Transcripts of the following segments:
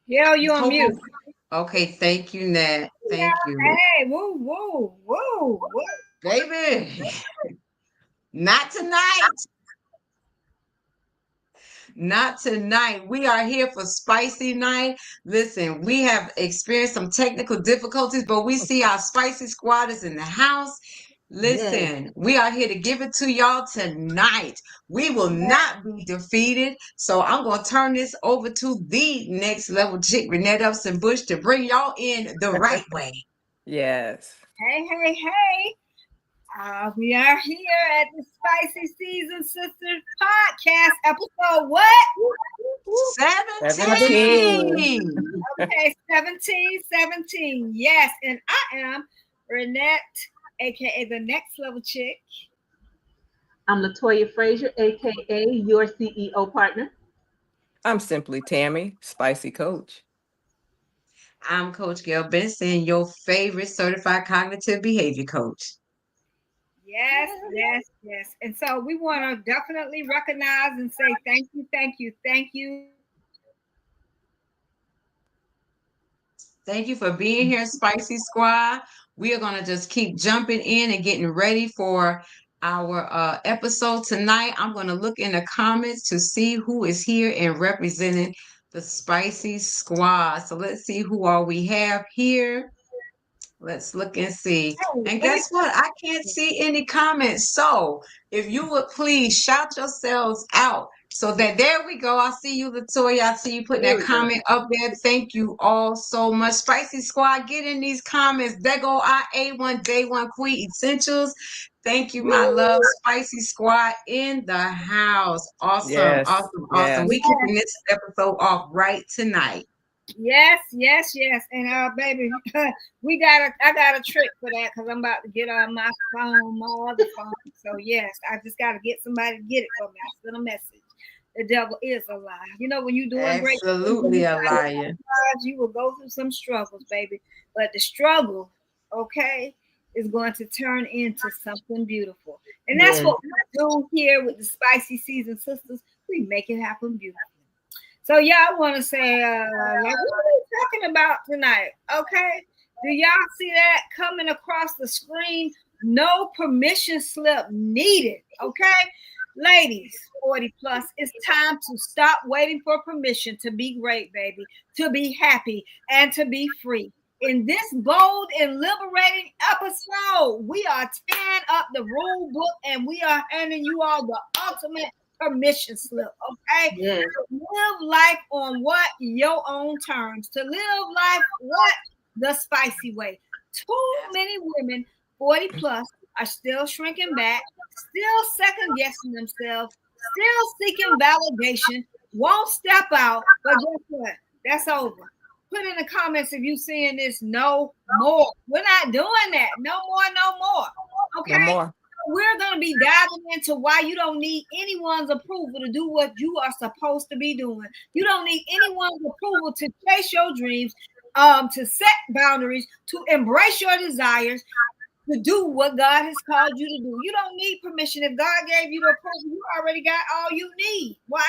Gail, you on mute. Okay, thank you, Nat. Thank Yeah, you. hey, woo, woo, woo, woo. Baby, not tonight. Not tonight. We are here for spicy night. Listen, we have experienced some technical difficulties, but we see our spicy squad is in the house. Yes. Listen, we are here to give it to y'all tonight. We will not be defeated. So I'm going to turn this over to the next level chick, Renette Upson Bush, to bring y'all in the right way. Yes. Hey, hey, hey. We are here at the Spicy Season Sisters podcast episode what? 17. 17. Okay, 17. Yes, and I am Renette, aka the next level chick. I'm Latoya Frazier, aka your CEO partner. I'm simply Tammy, spicy coach. I'm Coach Gail Benson, your favorite certified cognitive behavior coach. Yes. And so we want to definitely recognize and say thank you Thank you for being here, Spicy Squad. We are going to just keep jumping in and getting ready for our episode tonight. I'm going to look in the comments to see who is here and representing the Spicy Squad. So let's see who all we have here. Let's look and see. Oh, And let me. guess what? I can't see any comments. So if you would please shout yourselves out so that there we go. I see you, Latoya. I see you putting There that we go. comment up there. Thank you all so much. Spicy Squad, get in these comments. There go our A1 Day One Queen Essentials. Thank you, my love. Spicy Squad in the house. Awesome, Yes. awesome, awesome. Yes. We kicking this episode off right tonight. Yes. And baby, I got a trick for that because I'm about to get on my phone, my other phone. So yes, I just gotta get somebody to get it for me. I sent a message. The devil is a lie. You know, when you're doing great things and Absolutely you a try to liar. sabotage, you will go through some struggles, baby. But the struggle, okay, is going to turn into something beautiful. And that's Yes. what we do here with the Spicy Season Sisters. We make it happen beautiful. So yeah, I want to say, like, what are we talking about tonight? Okay, do y'all see that coming across the screen? No permission slip needed. Okay, ladies, 40 plus, it's time to stop waiting for permission to be great, baby, to be happy, and to be free. In this bold and liberating episode, we are tearing up the rule book and we are handing you all the ultimate permission slip. Okay, Yes. live life on what your own terms, to live life what the spicy way. Too many women 40 plus are still shrinking back, still second guessing themselves, still seeking validation, won't step out. But guess what? That's over. Put in the comments if you seeing this no more. We're not doing that. No more. No Okay, more. we're going to be diving into why you don't need anyone's approval to do what you are supposed to be doing. You don't need anyone's approval to chase your dreams, to set boundaries, to embrace your desires, to do what God has called you to do. You don't need permission. If God gave you the approval, you already got all you need. Why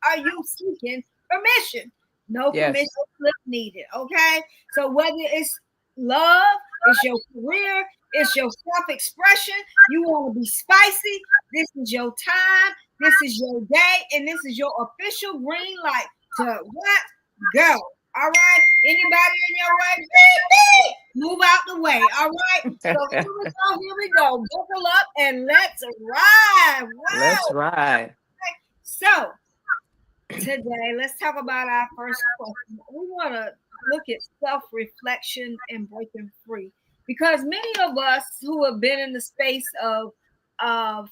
are you seeking permission? No permission Yes. slip needed. Okay. So whether it's love, it's your career, it's your self-expression, you want to be spicy, this is your time, this is your day, and this is your official green light to what? Go. All right. Anybody in your way? Beep, beep. Move out the way. All right. So here we go. Buckle up and let's ride. Let's Wow. ride. So today, let's talk about our first question. We want to look at self reflection and breaking free because many of us who have been in the space of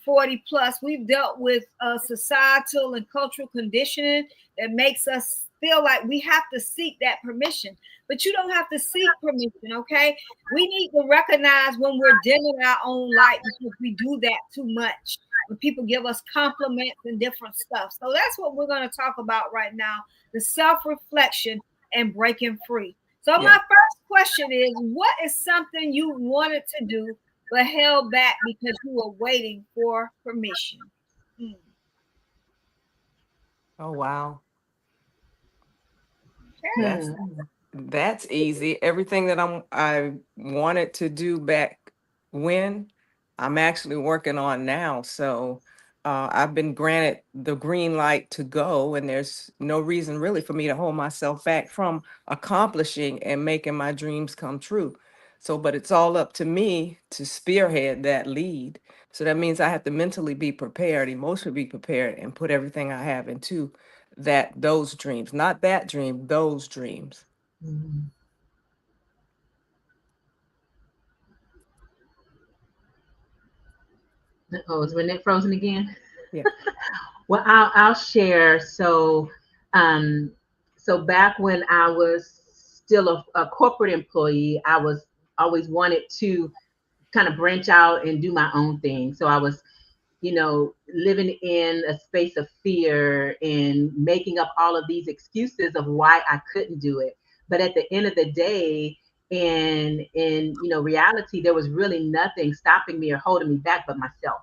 40 plus, we've dealt with societal and cultural conditioning that makes us feel like we have to seek that permission. But you don't have to seek permission, okay? We need to recognize when we're dim in our own light because we do that too much when people give us compliments and different stuff. So that's what we're going to talk about right now, the self-reflection and breaking free. So my Yeah. first question is, what is something you wanted to do but held back because you were waiting for permission? Hmm. Oh, wow. That's that's easy. Everything that I wanted to do back when, I'm actually working on now. So I've been granted the green light to go, and there's no reason really for me to hold myself back from accomplishing and making my dreams come true. So, but it's all up to me to spearhead that lead. So that means I have to mentally be prepared, emotionally be prepared, and put everything I have into those dreams, not that dream, those dreams. Mhm. Oh, is Renee frozen again? Yeah. Well, I'll share. Um, so back when I was still a corporate employee, I was always wanted to kind of branch out and do my own thing. So I was, living in a space of fear and making up all of these excuses of why I couldn't do it. But at the end of the day, in reality, there was really nothing stopping me or holding me back but myself.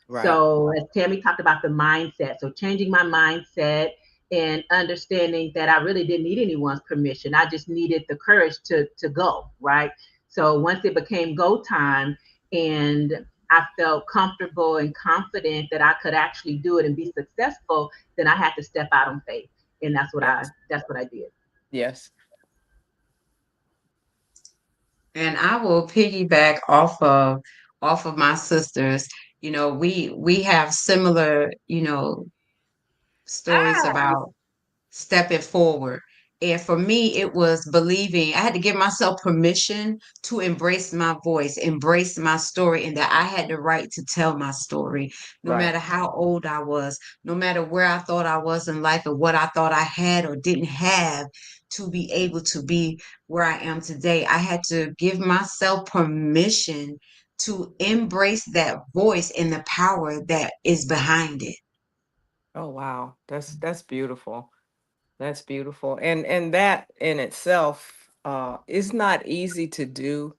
Right. So as Tammy talked about the mindset, so changing my mindset and understanding that I really didn't need anyone's permission. I just needed the courage to go, right? So once it became go time and I felt comfortable and confident that I could actually do it and be successful, then I had to step out on faith. And Yes. that's what I did. Yes. And I will piggyback off of my sisters. We have similar, stories Ah, about stepping forward. And for me, it was believing I had to give myself permission to embrace my voice, embrace my story, and that I had the right to tell my story, no Right. matter how old I was, no matter where I thought I was in life or what I thought I had or didn't have to be able to be where I am today. I had to give myself permission to embrace that voice and the power that is behind it. Oh wow. That's beautiful. That's beautiful. And that in itself is not easy to do,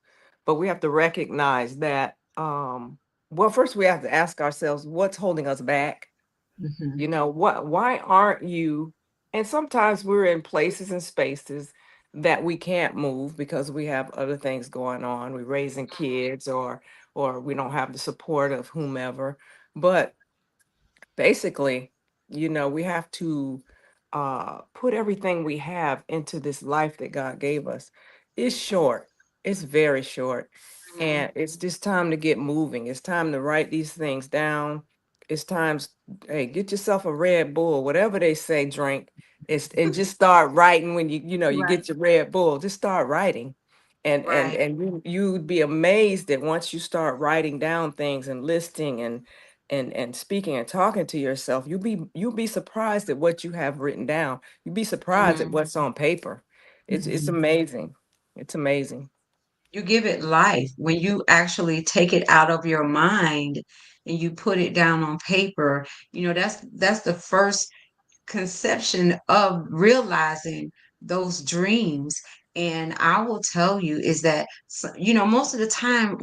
but we have to recognize that well, first we have to ask ourselves what's holding us back. Hmm. Why aren't you? And sometimes we're in places and spaces that we can't move because we have other things going on. We're raising kids, or we don't have the support of whomever. But basically, we have to put everything we have into this life that God gave us. It's short. It's very short. Mhm. And it's just time to get moving. It's time to write these things down. It's times, hey, get yourself a Red Bull, whatever they say, drink. And just start writing when you Right. get your Red Bull. Just start writing. Right. And you'd be amazed that once you start writing down things and listing and speaking and talking to yourself, you'll be surprised at what you have written down. You'll be surprised at Mhm. what's on paper. It's Hmm. amazing. It's amazing. You give it life when you actually take it out of your mind and you put it down on paper. That's the first conception of realizing those dreams. And I will tell you is that, most of the time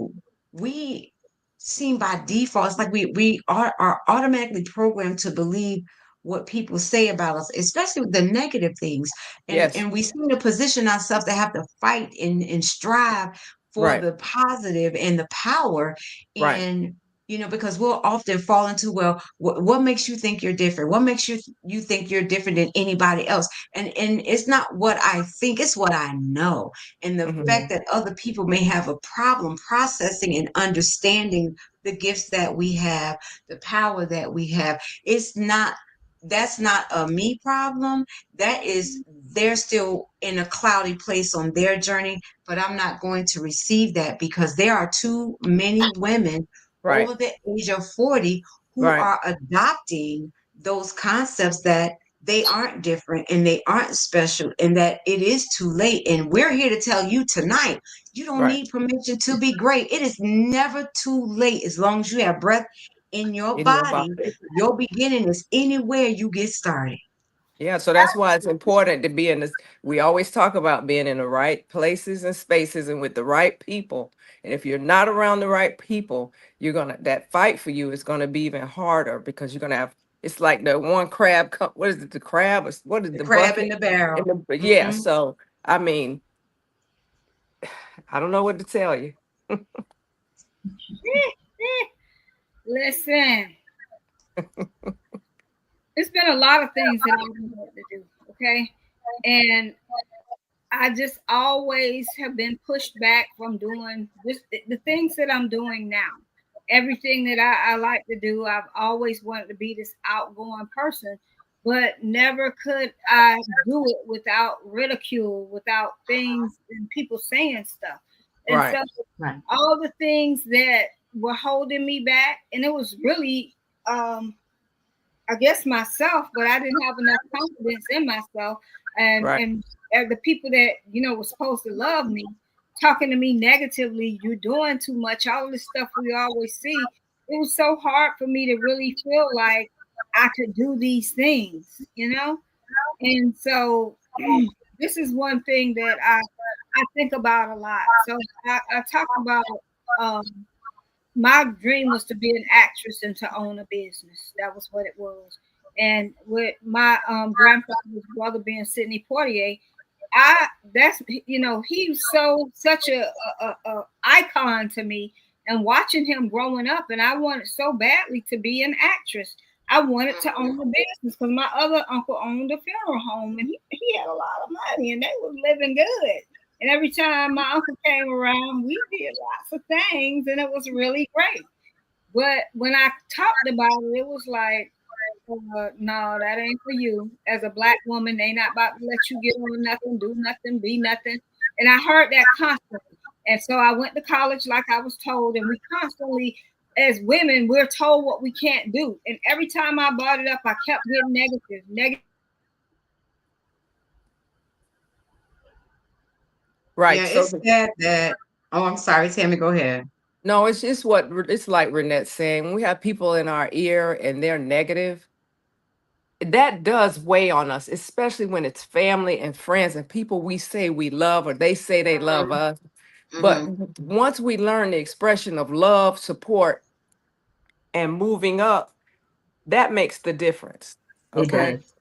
we seem by default, it's like we are automatically programmed to believe what people say about us, especially with the negative things. And Yes. and we seem to position ourselves to have to fight and strive for Right. the positive and the power. Right. And because we'll often fall into, well, what makes you think you're different? What makes you think you're different than anybody else? And it's not what I think, it's what I know. And the Hmm. fact that other people may have a problem processing and understanding the gifts that we have, the power that we have, it's not that's not a me problem. That is, they're still in a cloudy place on their journey, but I'm not going to receive that because there are too many women Right. over the age of 40 who Right. are adopting those concepts that they aren't different and they aren't special and that it is too late. And we're here to tell you tonight, you don't Right. need permission to be great. It is never too late as long as you have breath in your In your body. body. Your beginning is anywhere you get started. Yeah, so that's why it's important to be in this. We always talk about being in the right places and spaces and with the right people. And if you're not around the right people, that fight for you is gonna be even harder because you're gonna have it's like the one crab. What is it? The crab? What is The the crab in bucket? the barrel. Yeah. Hmm. So I mean, I don't know what to tell you. Listen, it's been a lot of things that I've wanted to do. Okay, and I just always have been pushed back from doing this, the things that I'm doing now. Everything that I like to do, I've always wanted to be this outgoing person, but never could I do it without ridicule, without things and people saying stuff. And Right. so Right. all the things that were holding me back, and it was really I guess myself, but I didn't have enough confidence in myself, and Right. the people that were supposed to love me, talking to me negatively. You're doing too much. All this stuff we always see. It was so hard for me to really feel like I could do these things. And so this is one thing that I think about a lot. So I talk about um, my dream was to be an actress and to own a business. That was what it was. And with my grandfather's brother being Sidney Poitier, I that's he's so such a icon to me. And watching him growing up, and I wanted so badly to be an actress. I wanted to own a business because my other uncle owned a funeral home, and he had a lot of money, and they was living good. And every time my uncle came around, we did lots of things, and it was really great. But when I talked about it, it was like, no, that ain't for you. As a black woman, they not about to let you get on nothing, do nothing, be nothing. And I heard that constantly. And so I went to college like I was told, and we constantly, as women, we're told what we can't do. And every time I brought it up, I kept getting negative, negative. Right. Yeah, So it's sad that. Oh, I'm sorry, Tammy. Go ahead. no, it's just it's like Renette's saying. When we have people in our ear and they're negative, that does weigh on us, especially when it's family and friends and people we say we love or they say they love Hmm. us. But Hmm. once we learn the expression of love, support, and moving up, that makes the difference. It Okay. does.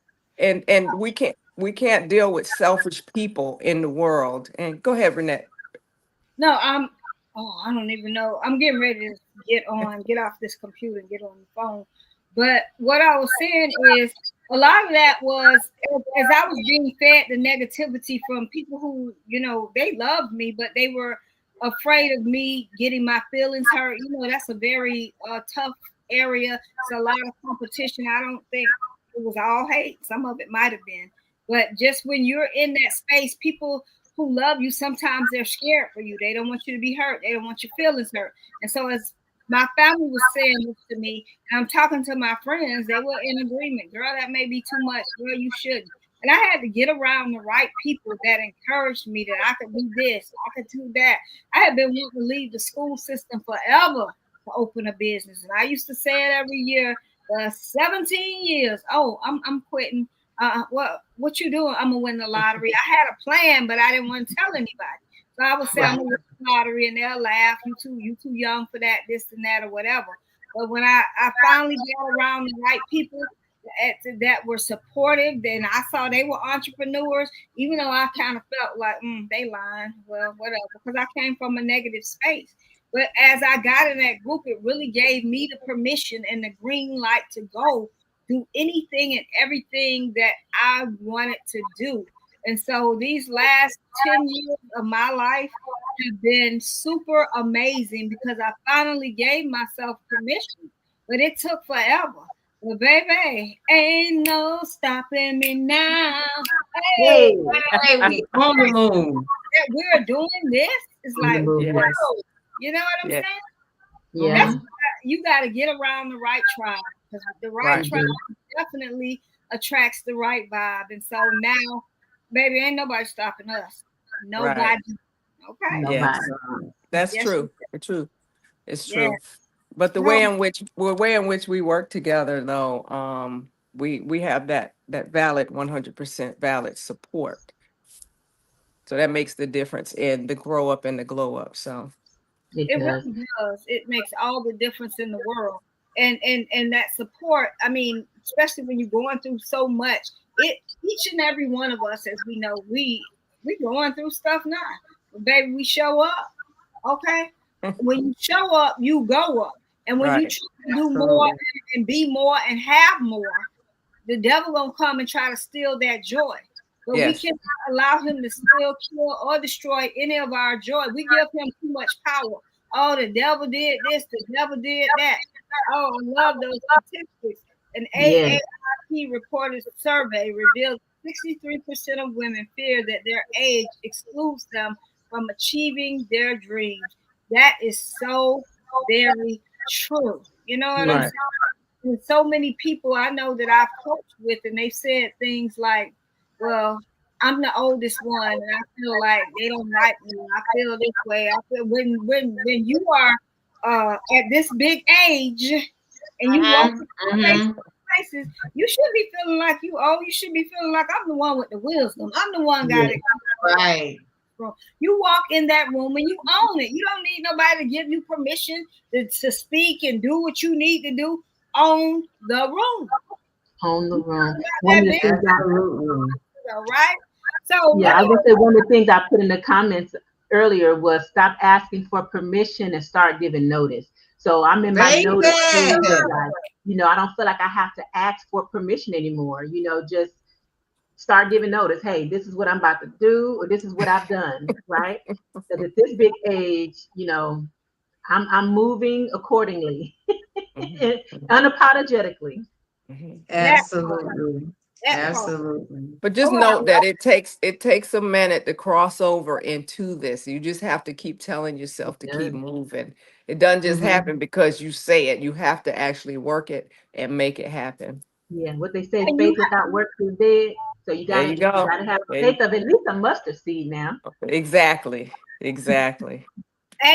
And we can't deal with selfish people in the world. And go ahead, Renette. No, I don't even know. I'm getting ready to get off this computer and get on the phone. But what I was saying is a lot of that was as I was being fed the negativity from people who, they loved me, but they were afraid of me getting my feelings hurt. That's a very tough area. It's a lot of competition. I don't think it was all hate. Some of it might have been. But just when you're in that space, people who love you, sometimes they're scared for you. They don't want you to be hurt. They don't want your feelings hurt. And so as my family was saying this to me, and I'm talking to my friends, they were in agreement. Girl, that may be too much. Girl, you shouldn't. And I had to get around the right people that encouraged me that I could do this, I could do that. I had been wanting to leave the school system forever to open a business. And I used to say it every year, 17 years. Oh, I'm quitting. What you doing? I'm gonna win the lottery. I had a plan, but I didn't want to tell anybody. So I would say I'm Right. gonna win the lottery, and they'll laugh. You too young for that, this and that, or whatever. But when I finally got around the right people that were supportive, then I saw they were entrepreneurs. Even though I kind of felt like they lying, well, whatever, because I came from a negative space. But as I got in that group, it really gave me the permission and the green light to go do anything and everything that I wanted to do. And so these last 10 years of my life have been super amazing because I finally gave myself permission. But it took forever. But baby, ain't no stopping me now. Hey, Hey, Hey, we on the moon. that we're doing this is on the like, move. Yes. Yes. whoa, you know what I'm Yeah. saying? Yeah. That's Hmm. you got to get around the right tribe because the right Right. We tribe do. definitely attracts the right vibe. And so now, baby, ain't nobody stopping us. Right. Nobody. Okay. Nobody. Yes. That's Yes. true. It's true. It's Yeah. true. But the way in which we work together, though, we have that valid 100% valid support. So that makes the difference in the grow up and the glow up. So It It does. really does. It makes all the difference in the world. and that support. I mean, especially when you're going through so much, it each and every one of us, as we know, we going through stuff now. But baby, we show up, okay? When you show up, you go up. And when you Right. try to do more Absolutely. and be more and have more, the devil gonna come and try to steal that joy. But we Yes. cannot allow him to steal, kill, or destroy any of our joy. We give him too much power. Oh, the devil did this, the devil did that. Oh, I love those statistics. An Yes. AARP reported survey revealed 63% of women fear that their age excludes them from achieving their dreams. That is so very true. You know what I'm Yes. Right. saying? And so many people I know that I've coached with, and they've said things like, "Well, I'm the oldest one, and I feel like they don't like me. I feel this way. I feel when you are at this big age and you walk Mhm, in mhm. places, you should be feeling like you old. You should be feeling like I'm the one with the wisdom. I'm the one got Yes. it. Right. You walk in that room and you own it. You don't need nobody to give you permission to speak and do what you need to do. Own the room. On the You room. got One that of the big, things Absolutely. right? So Yeah, let I me. was gonna say one of the things I put in the comments earlier was stop asking for permission and start giving notice. So I'm in my notice Baby. phase, like, I don't feel like I have to ask for permission anymore. Just start giving notice. Hey, this is what I'm about to do, or this is what I've done, right? Because at this big age, I'm moving accordingly, Mhm. unapologetically. Mhm. that Mhm. Absolutely. that part. Absolutely. But just Oh, I note that love it takes a minute to cross over into this. You just have to keep telling yourself to keep Done. moving. It doesn't just Mhm. happen because you say it. You have to actually work it and make it happen. Yeah, what they say, and faith without works is dead. So you There gotta you you go. gotta have There faith you- of at least a mustard seed now. exactly. Exactly.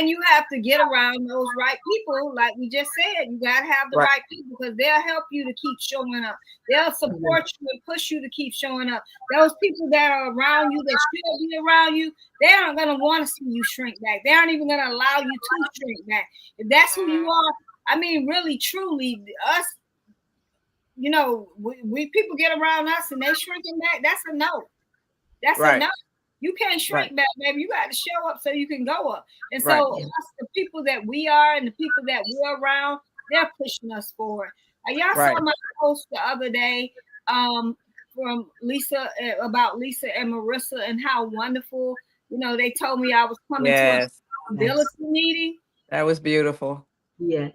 you have to get around those right people, like we just said. You gotta have the Right. right people because they'll help you to keep showing up. They'll Yeah. support you and push you to keep showing up. Those people that are around you that should be around you, they aren't gonna want to see you shrink back. They aren't even gonna allow you to shrink back. If that's who you are, I mean, really, truly, us, we people get around us and they shrinking back. That's a no. That's a Right. no. You can't Right. shrink back, baby. You got to show up so you can go up. And Right. so us, the people that we are and the people that we're around, they're pushing us forward. Y'all saw Right. my post the other day from Lisa about Lisa and Marissa and how wonderful. They told me I was coming to a Yes. accountability meeting. That was beautiful. Yeah.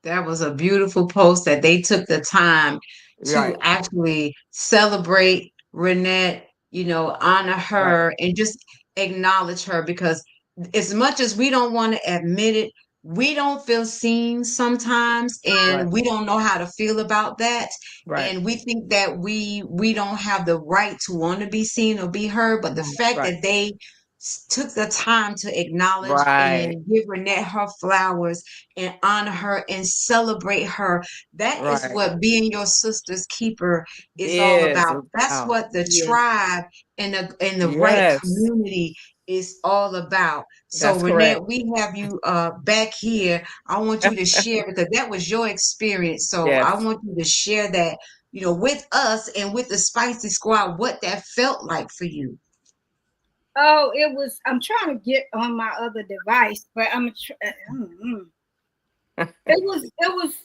That was a beautiful post that they took the time to Right. actually celebrate Renette, honor Right. her and just acknowledge her because as much as we don't want to admit it, we don't feel seen sometimes Right. and we don't know how to feel about that. Right. And we think that we don't have the right to want to be seen or be heard. But the fact Right. that they took the time to acknowledge Right. and give Renette her flowers and honor her and celebrate her. That is Right. what being your sister's keeper is all Is about. That's about. what the Yeah. tribe and the right Yes. community is all about. So That's correct. Renee, we have you back here. I want you to share because that was your experience. So I Yes. want you to share that, with us and with the Spicy Squad, what that felt like for you. Oh, it was. I'm trying to get on my other device, but It was. It was.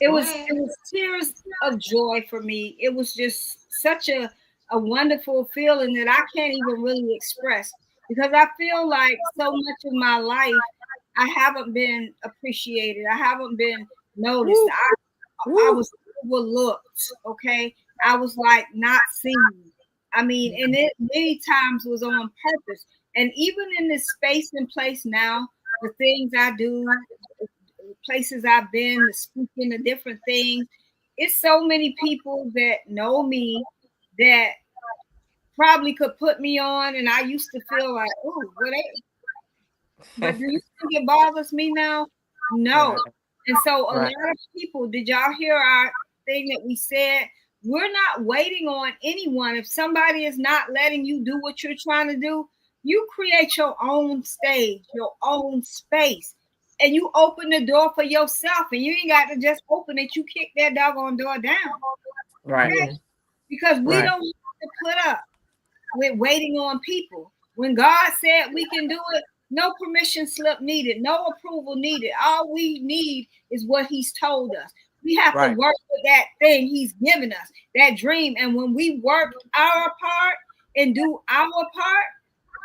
It Go was ahead. it was tears of joy for me. It was just such a wonderful feeling that I can't even really express because I feel like so much of my life I haven't been appreciated. I haven't been noticed. Woo. I Woo. was overlooked. Okay, I was like not seen. I mean, and it many times was on purpose. And even in this space and place now, the things I do, places I've been, the speaking, the different things. It's so many people that know me that probably could put me on, and I used to feel like, oh, but do you think it bothers me now? No. Right. And so a Right. lot of people, did y'all hear our thing that we said? We're not waiting on anyone. If somebody is not letting you do what you're trying to do, You create your own stage, your own space, and you open the door for yourself. And you ain't got to just open it. You kick that doggone door down. Right. Okay? Yeah. Because we Right. don't have to put up with waiting on people. When God said we can do it, no permission slip needed, no approval needed. All we need is what He's told us. We have to Right. work with that thing He's given us, that dream. And when we work our part and do our part,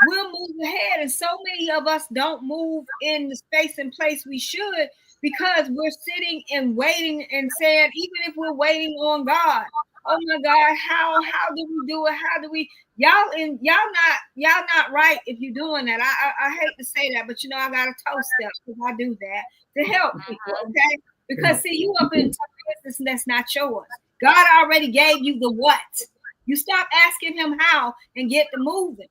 we'll move ahead. And so many of us don't move in the space and place we should because we're sitting and waiting and saying, even if we're waiting on God, oh my God, how do we do it? How do we y'all not right if you're doing that. I hate to say that, but I got a toe step because I do that to help people, okay? Because see, you up in business that's not yours. God already gave you the what. You stop asking Him how and get to moving.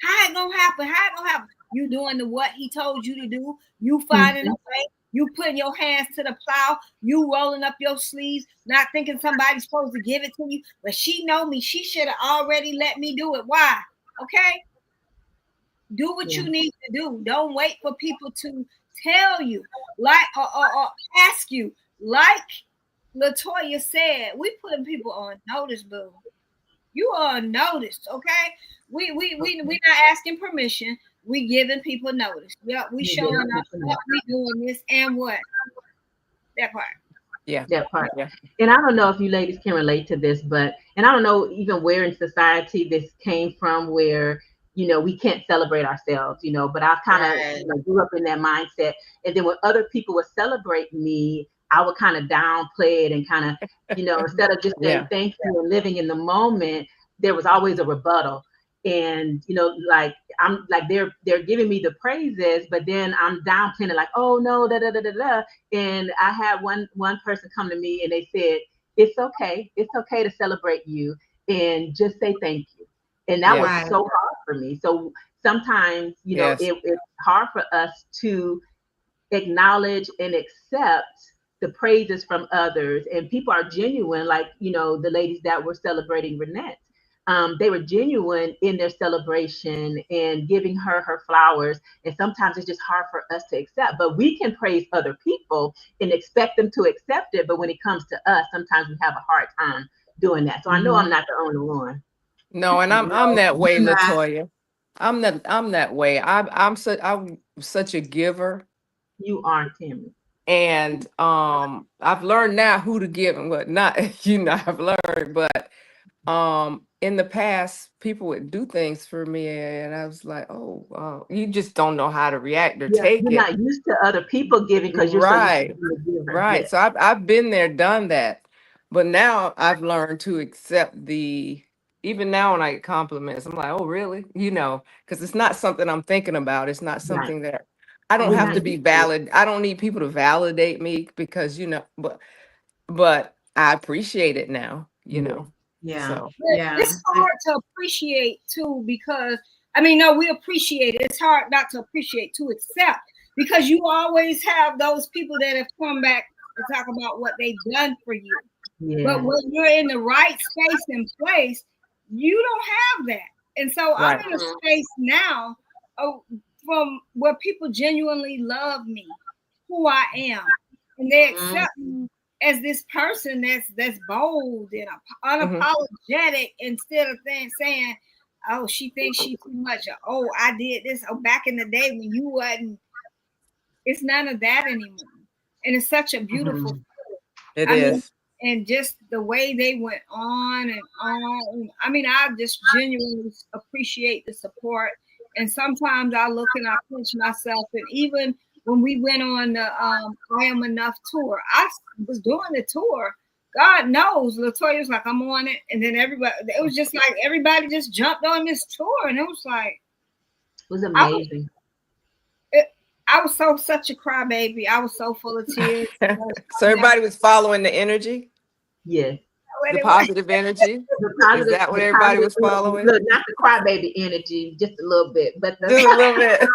How it gonna happen? How it gonna happen? You doing the what He told you to do. You finding a way. You putting your hands to the plow. You rolling up your sleeves, not thinking somebody's supposed to give it to you. But she know me. She should have already let me do it. Why? Okay. Do what you need to do. Don't wait for people to tell you, like or ask you. Like Latoya said, we putting people on notice, boo. You are noticed, okay? We not asking permission. We giving people notice. Yep, we showing up. Yep, we doing this and what? That part. Yeah. That part. Yeah. And I don't know if you ladies can relate to this, but and I don't know even where in society this came from, where we can't celebrate ourselves, but I kind of grew up in that mindset. And then when other people would celebrate me, I would kind of downplay it and kind of, instead of just saying thank you and living in the moment, there was always a rebuttal. And like I'm like they're giving me the praises, but then I'm downplaying it, like, oh no, da da da da da. And I had one person come to me and they said, it's okay to celebrate you and just say thank you. And that was so hard for me. So sometimes, it's hard for us to acknowledge and accept the praises from others. And people are genuine, like, the ladies that were celebrating Renette. They were genuine in their celebration and giving her flowers. And sometimes it's just hard for us to accept. But we can praise other people and expect them to accept it. But when it comes to us, sometimes we have a hard time doing that. So I know I'm not the only one. No, and I'm that way, Latoya. I'm that way. I'm such a giver. You are, Timmy. And I've learned now who to give and what not. I've learned, but in the past, people would do things for me, and I was like, oh, you just don't know how to react or take you're it. not used to other people giving because you're right, so used to being a giver. right. So I've been there, done that, but now I've learned to accept even now when I get compliments, I'm like, oh, really? Because it's not something I'm thinking about. It's not something that I don't have to be valid. I don't need people to validate me because, but I appreciate it now, Yeah. So it's hard to appreciate too, because no, we appreciate it. It's hard not to appreciate, to accept, because you always have those people that have come back to talk about what they've done for you. Yeah. But when you're in the right space and place, you don't have that. And so I'm in a space now from where people genuinely love me, who I am, and they accept me as this person that's bold and unapologetic, instead of saying, oh, she thinks she too much, or, oh, I did this, oh, back in the day when you wasn't. It's none of that anymore. And it's such a beautiful It is. And just the way they went on and on. I just genuinely appreciate the support. And sometimes I look and I pinch myself. And even when we went on the I Am Enough tour, I was doing the tour. God knows, Latoya was like, I'm on it. And then it was just like everybody just jumped on this tour. And it was like, it was amazing. I was such a crybaby. I was so full of tears. So everybody was following the energy? Yes. The positive energy? Is that what everybody was following? Look, not the crybaby energy, just a little bit. But just a little bit.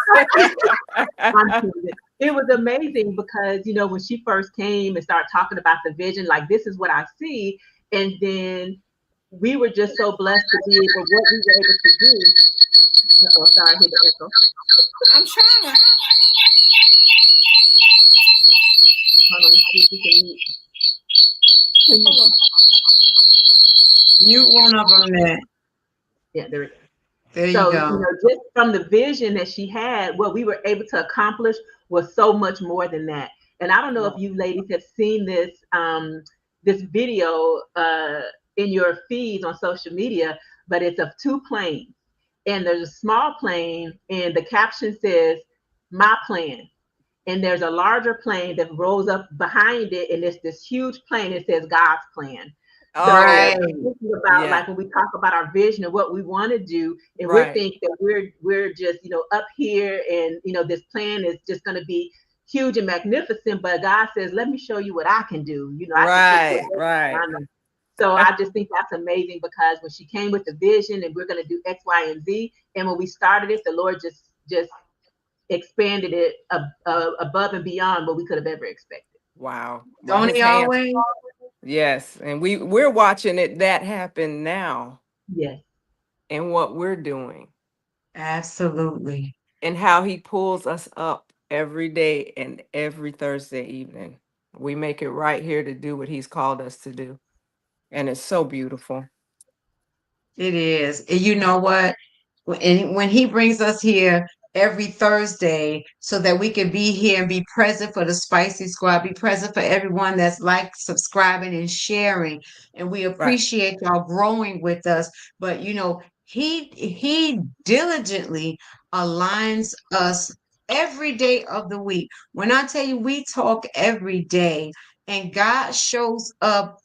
It was amazing because, when she first came and started talking about the vision, like, this is what I see. And then we were just so blessed to be able, what we were able to do. Oh, sorry, I hear the echo. I'm trying to. Hold on, see if we can Hold on. Mute one of them there. yeah, there we go. There you So, go. just from the vision that she had, what we were able to accomplish was so much more than that. And I don't know if you ladies have seen this video in your feeds on social media, but it's of two planes. And there's a small plane, and the caption says, "My plan." And there's a larger plane that rolls up behind it, and it's this huge plane that says God's plan. So Right. Oh, thinking about, yeah, like, when we talk about our vision and what we want to do, and we're right, thinking that we're just up here, and this plan is just going to be huge and magnificent. But God says, "Let me show you what I can do. I can take right, whatever right. I know." So I just think that's amazing, because when she came with the vision and we're going to do X, Y, and Z, and when we started it, the Lord just expanded it above and beyond what we could have ever expected. Wow. Well, Don't his he hands, always? yes. And we're watching that happen now Yes, in what we're doing Absolutely. and how he pulls us up every day and every Thursday evening. We make it right here to do what he's called us to do. And it's so beautiful. It is. And you know what? When he brings us here every Thursday so that we can be here and be present for the Spicy Squad, be present for everyone that's like, subscribing, and sharing. And we Right. appreciate y'all growing with us. But he diligently aligns us every day of the week. When I tell you we talk every day and God shows up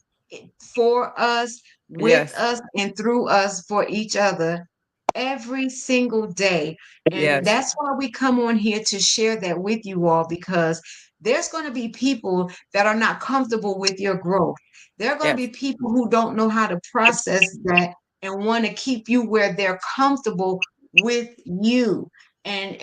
for us, with Yes. us, and through us for each other every single day. And Yes. that's why we come on here to share that with you all, because there's going to be people that are not comfortable with your growth. There are going to be Yes. people who don't know how to process that and want to keep you where they're comfortable with you. And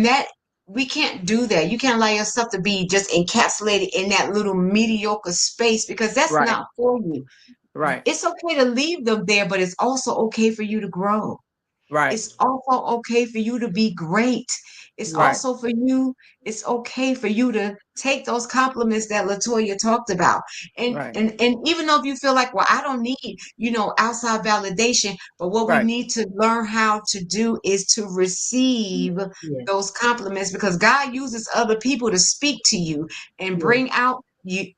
that, we can't do that. You can't allow yourself to be just encapsulated in that little mediocre space, because that's Right. not for you. Right. It's okay to leave them there, but it's also okay for you to grow. Right. It's also okay for you to be great. It's Right. also for you, it's okay for you to take those compliments that Latoya talked about. And Right. and even though if you feel like, well, I don't need, outside validation, but what we Right. need to learn how to do is to receive yes, those compliments, because God uses other people to speak to you and yes, bring out you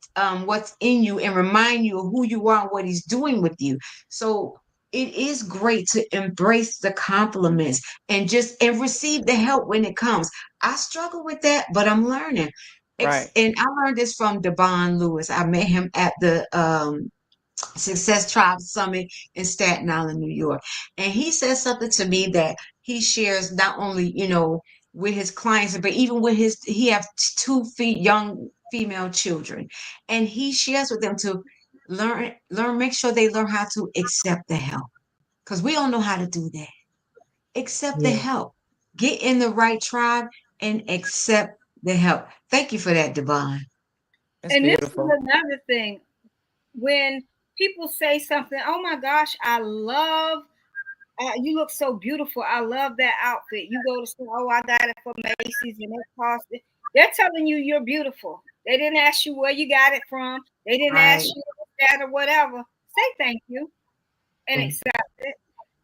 what's in you and remind you of who you are and what he's doing with you. So it is great to embrace the compliments and receive the help when it comes. I struggle with that, but I'm learning. Right. And I learned this from Devon Lewis. I met him at the Success Tribe Summit in Staten Island, New York. And he says something to me that he shares not only, with his clients, but even with he has two young female children. And he shares with them to make sure they learn how to accept the help. Because we don't know how to do that. Accept the yes, help. Get in the right tribe and accept the help. Thank you for that, Devon. That's And this is beautiful. another thing. When people say something, oh my gosh, I love, you look so beautiful. I love that outfit. You go to school, oh, I got it from Macy's and it cost it. They're telling you you're beautiful. They didn't ask you where you got it from. They didn't ask Right. you that or whatever. Say thank you and thank accept it.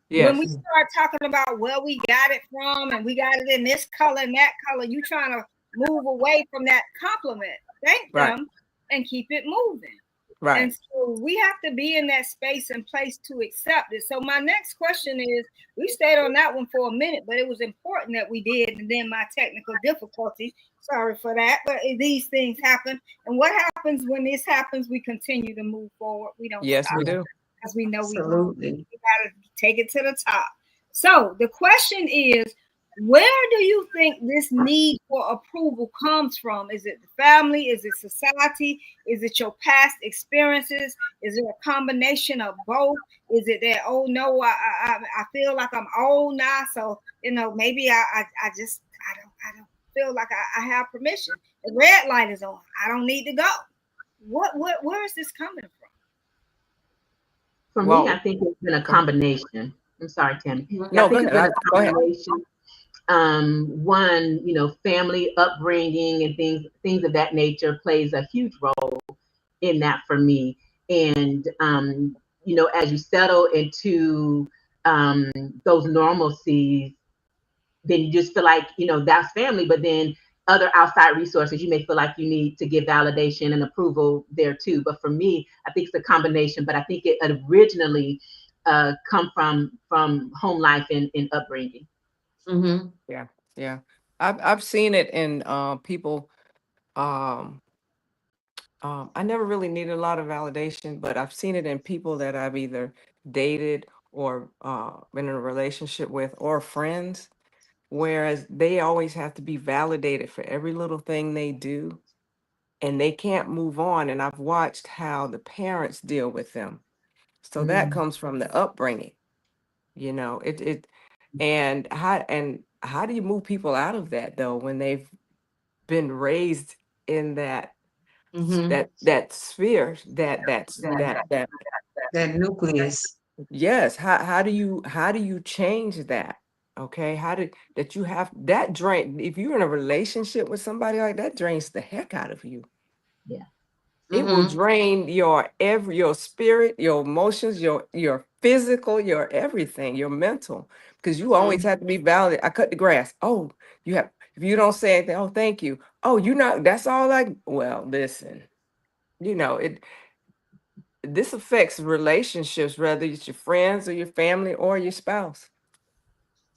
When we Yes. start talking about where we got it from and we got it in this color and that color, you trying to move away from that compliment. Thank Right. them and keep it moving. Right. And so we have to be in that space and place to accept it. So my next question is, we stayed on that one for a minute, but it was important that we did. And then my technical difficulties, sorry for that, but these things happen. And what happens when this happens? We continue to move forward. We don't Yes, stop we you. do. because we know we Absolutely. got to take it to the top. So the question is, where do you think this need for approval comes from? Is it the family? Is it society? Is it your past experiences? Is it a combination of both? Is it that, oh no, I feel like I'm old now, so maybe I just I don't feel like I have permission. The red light is on. I don't need to go. Where is this coming from? For me, I Well, think it's been a go ahead. combination. I'm sorry, Tammy. Yeah, I No, go think it's ahead. been a Go ahead. combination. One, family upbringing and things of that nature plays a huge role in that for me. And as you settle into um, those normalcies, then you just feel like that's family. But then other outside resources, you may feel like you need to give validation and approval there too. But for me, I think it's a combination. But I think it originally come from home life and upbringing. Mm-hmm. Yeah, yeah. I've seen it in people. Um, I never really needed a lot of validation, but I've seen it in people that I've either dated or been in a relationship with, or friends, whereas they always have to be validated for every little thing they do, and they can't move on. And I've watched how the parents deal with them. So that Mm-hmm. comes from the upbringing, it and how do you move people out of that though when they've been raised in Mm-hmm. that sphere, that That nucleus. yes, how do you change that? Okay, how did that you have that drain, if you're in a relationship with somebody like that, drains the heck out of you. Yeah. It will Mm-hmm. drain your spirit, your emotions, your physical, your everything, your mental, because you always Mm-hmm. have to be valid. I cut the grass. Oh, you have, if you don't say anything, oh, thank you. Oh, you not, that's all I, well, listen, it this affects relationships, whether it's your friends or your family or your spouse.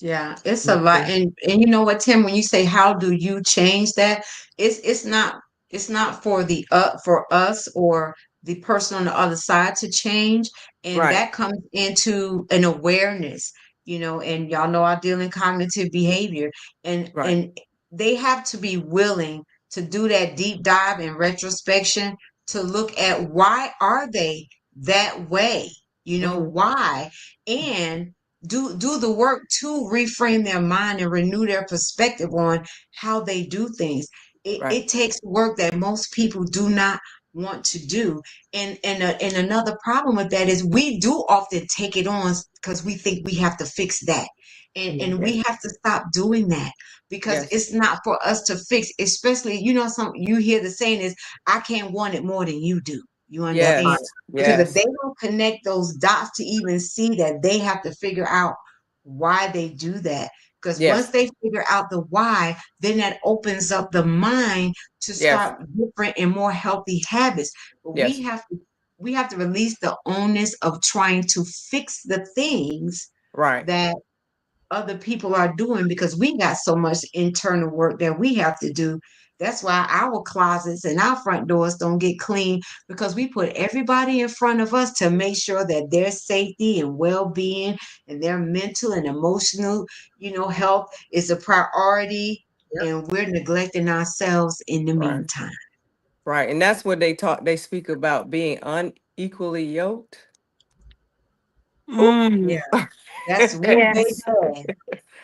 Yeah, it's a lot. Mhm. And you know what, Tim, when you say how do you change that, it's not for us or the person on the other side to change. And Right, that comes into an awareness, and y'all know I deal in cognitive behavior, and right. and they have to be willing to do that deep dive and retrospection to look at why are they that way, Hmm. why, and do the work to reframe their mind and renew their perspective on how they do things. It, Right. it takes work that most people do not want to do. And another problem with that is we do often take it on because we think we have to fix that. Yeah. And Yes. we have to stop doing that because Yes. it's not for us to fix, especially, some you hear the saying is, I can't want it more than you do. You That understand? part. Yes. Because if Yes. they don't connect those dots to even see that they have to figure out why they do that. Because once Yes. they figure out the why, then that opens up the mind to Yes. start different and more healthy habits. But we Yes. have to we have to release the onus of trying to fix the things Right. that other people are doing because we got so much internal work that we have to do. That's why our closets and our front doors don't get clean because we put everybody in front of us to make sure that their safety and well-being and their mental and emotional, health is a priority, Yep. and we're neglecting ourselves in the Right. meantime. Right. And that's what they speak about being unequally yoked. Mm, Yeah, that's woo, yes. baby.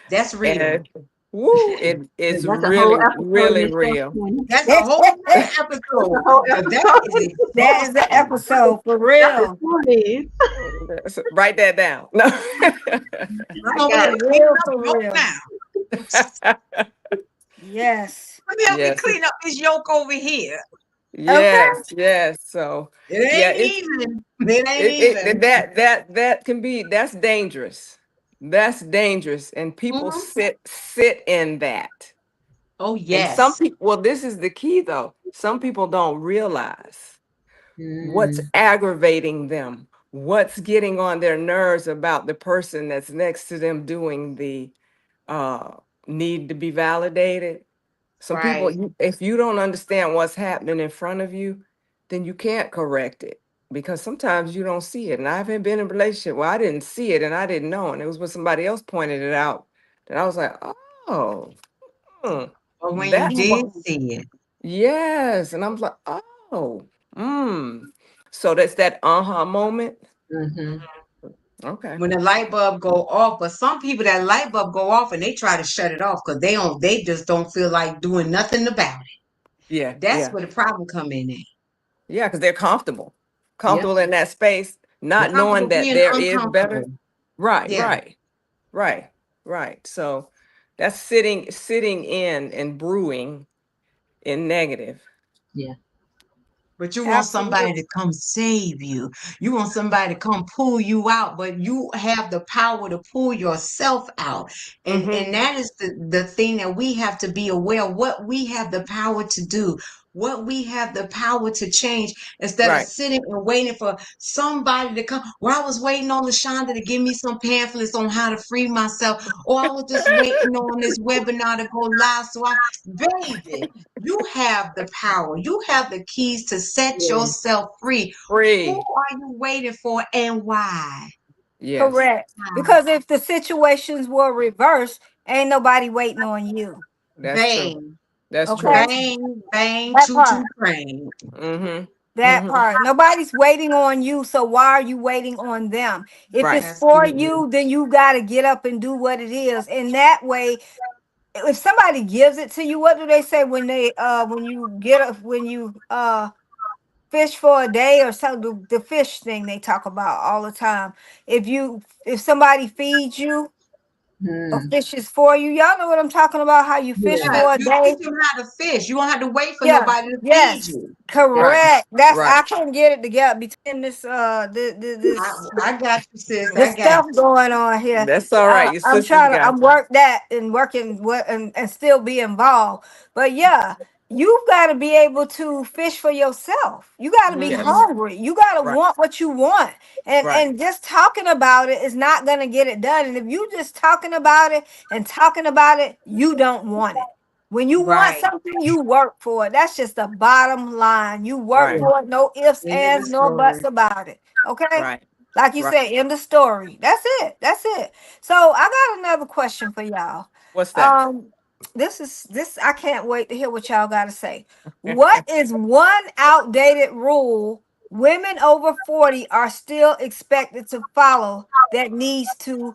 That's real. And woo, it is That's a whole really, episode in really itself, real. Tammy. That's a whole nother That That's a episode whole because that is episode. is the exhausting. episode for Dr. real. Tony. So write that down. No. I'm I over got here For it. cleaning real, up for yoke real. now. Yes. Let me help me Yes. clean up this yoke over here. Okay. Yes. Yes. So It yeah, ain't it's even. It ain't it even. that can be, that's dangerous. That's dangerous. And people Mhm. sit in that. Oh, And some yes. people, well, this is the key though. Some people don't realize what's Mm, aggravating them, what's getting on their nerves about the person that's next to them doing the uh need to be validated. Some people, Right. if you don't understand what's happening in front of you, then you can't correct it, because sometimes you don't see it. And I haven't been in a relationship where I didn't see it and I didn't know. And it was when somebody else pointed it out that I was like, oh, hmm, But when you that's did what, see it, yes. And I'm like, oh, so that's that moment. mm-hmm. Okay. when the light bulb go off, but some people that light bulb go off and they try to shut it off because they just don't feel like doing nothing about it. Yeah, That's yeah, where the problem come in at. yeah, because they're comfortable, Yep. comfortable in that space, not knowing Comfortable that being there is better. uncomfortable. Right, Yeah. right, right, right. So that's sitting in and brewing in negative. Yeah. But you want somebody Absolutely. to come save you. You want somebody to come pull you out, but you have the power to pull yourself out. Mm-hmm. And that is the thing that we have to be aware of, what we have the power to do, what we have the power to change, instead of Right. sitting and waiting for somebody to come. Well, I was waiting on LaShonda to give me some pamphlets on how to free myself, or I was just waiting on this webinar to go live. Baby, you have the power. You have the keys to set Yeah. yourself free. Who Free. are you waiting for and why? Yes. Correct. Because if the situations were reversed, ain't nobody waiting on you. That's true. Bang, That's true. Okay. bang, bang, That choo part. choo train. Mm-hmm. That Mm-hmm. part. Nobody's waiting on you, so why are you waiting on them? If Right. it's for Absolutely. you, then you got to get up and do what it is. And that way, if somebody gives it to you, what do they say when they when you get up when you fish for a day or something, the fish thing they talk about all the time. If somebody feeds you, a Hmm. fish is for you. Y'all know what I'm talking about, how you fish Yeah. Yeah, for a you teach day. them how to fish. You don't have to wait for Yeah. nobody to feed Yes. you. That's Right. Correct. That's Right. I couldn't get it together between I, this I got you, sis. this I got stuff going on here. That's all right. Your I'm sister's trying to I'm got you. work that and working with and still be involved. But yeah, you've got to be able to fish for yourself. You got to be you. Yes. hungry. You got to Right. want what you want. Right. And just talking about it is not going to get it done. And if you just talking about it, you don't want it. When you want Right. something, you work for it. That's just the bottom line. You work Right. yeah. for it, no ifs, End of the ands, nor buts story. about it. Okay? Right. Like you Right. said, in the story. That's it. That's it. So I got another question for y'all. What's that? Um, this I can't wait to hear what y'all gotta say. What is one outdated rule women over 40 are still expected to follow that needs to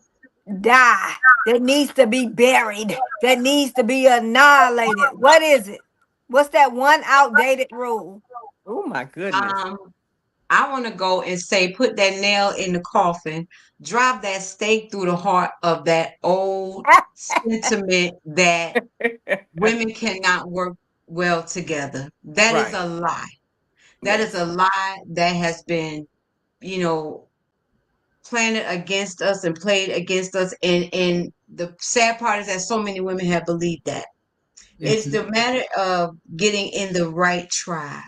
die, that needs to be buried, that needs to be annihilated? What is it? What's that one outdated rule? Oh my goodness. Um, I want to go and say, put that nail in the coffin, drive that stake through the heart of that old sentiment that women cannot work well together. That is Right. a lie. That is Yes. a lie that has been, you know, planted against us and played against us. And the sad part is that so many women have believed that. It's Yes. Hmm. the matter of getting in the right tribe,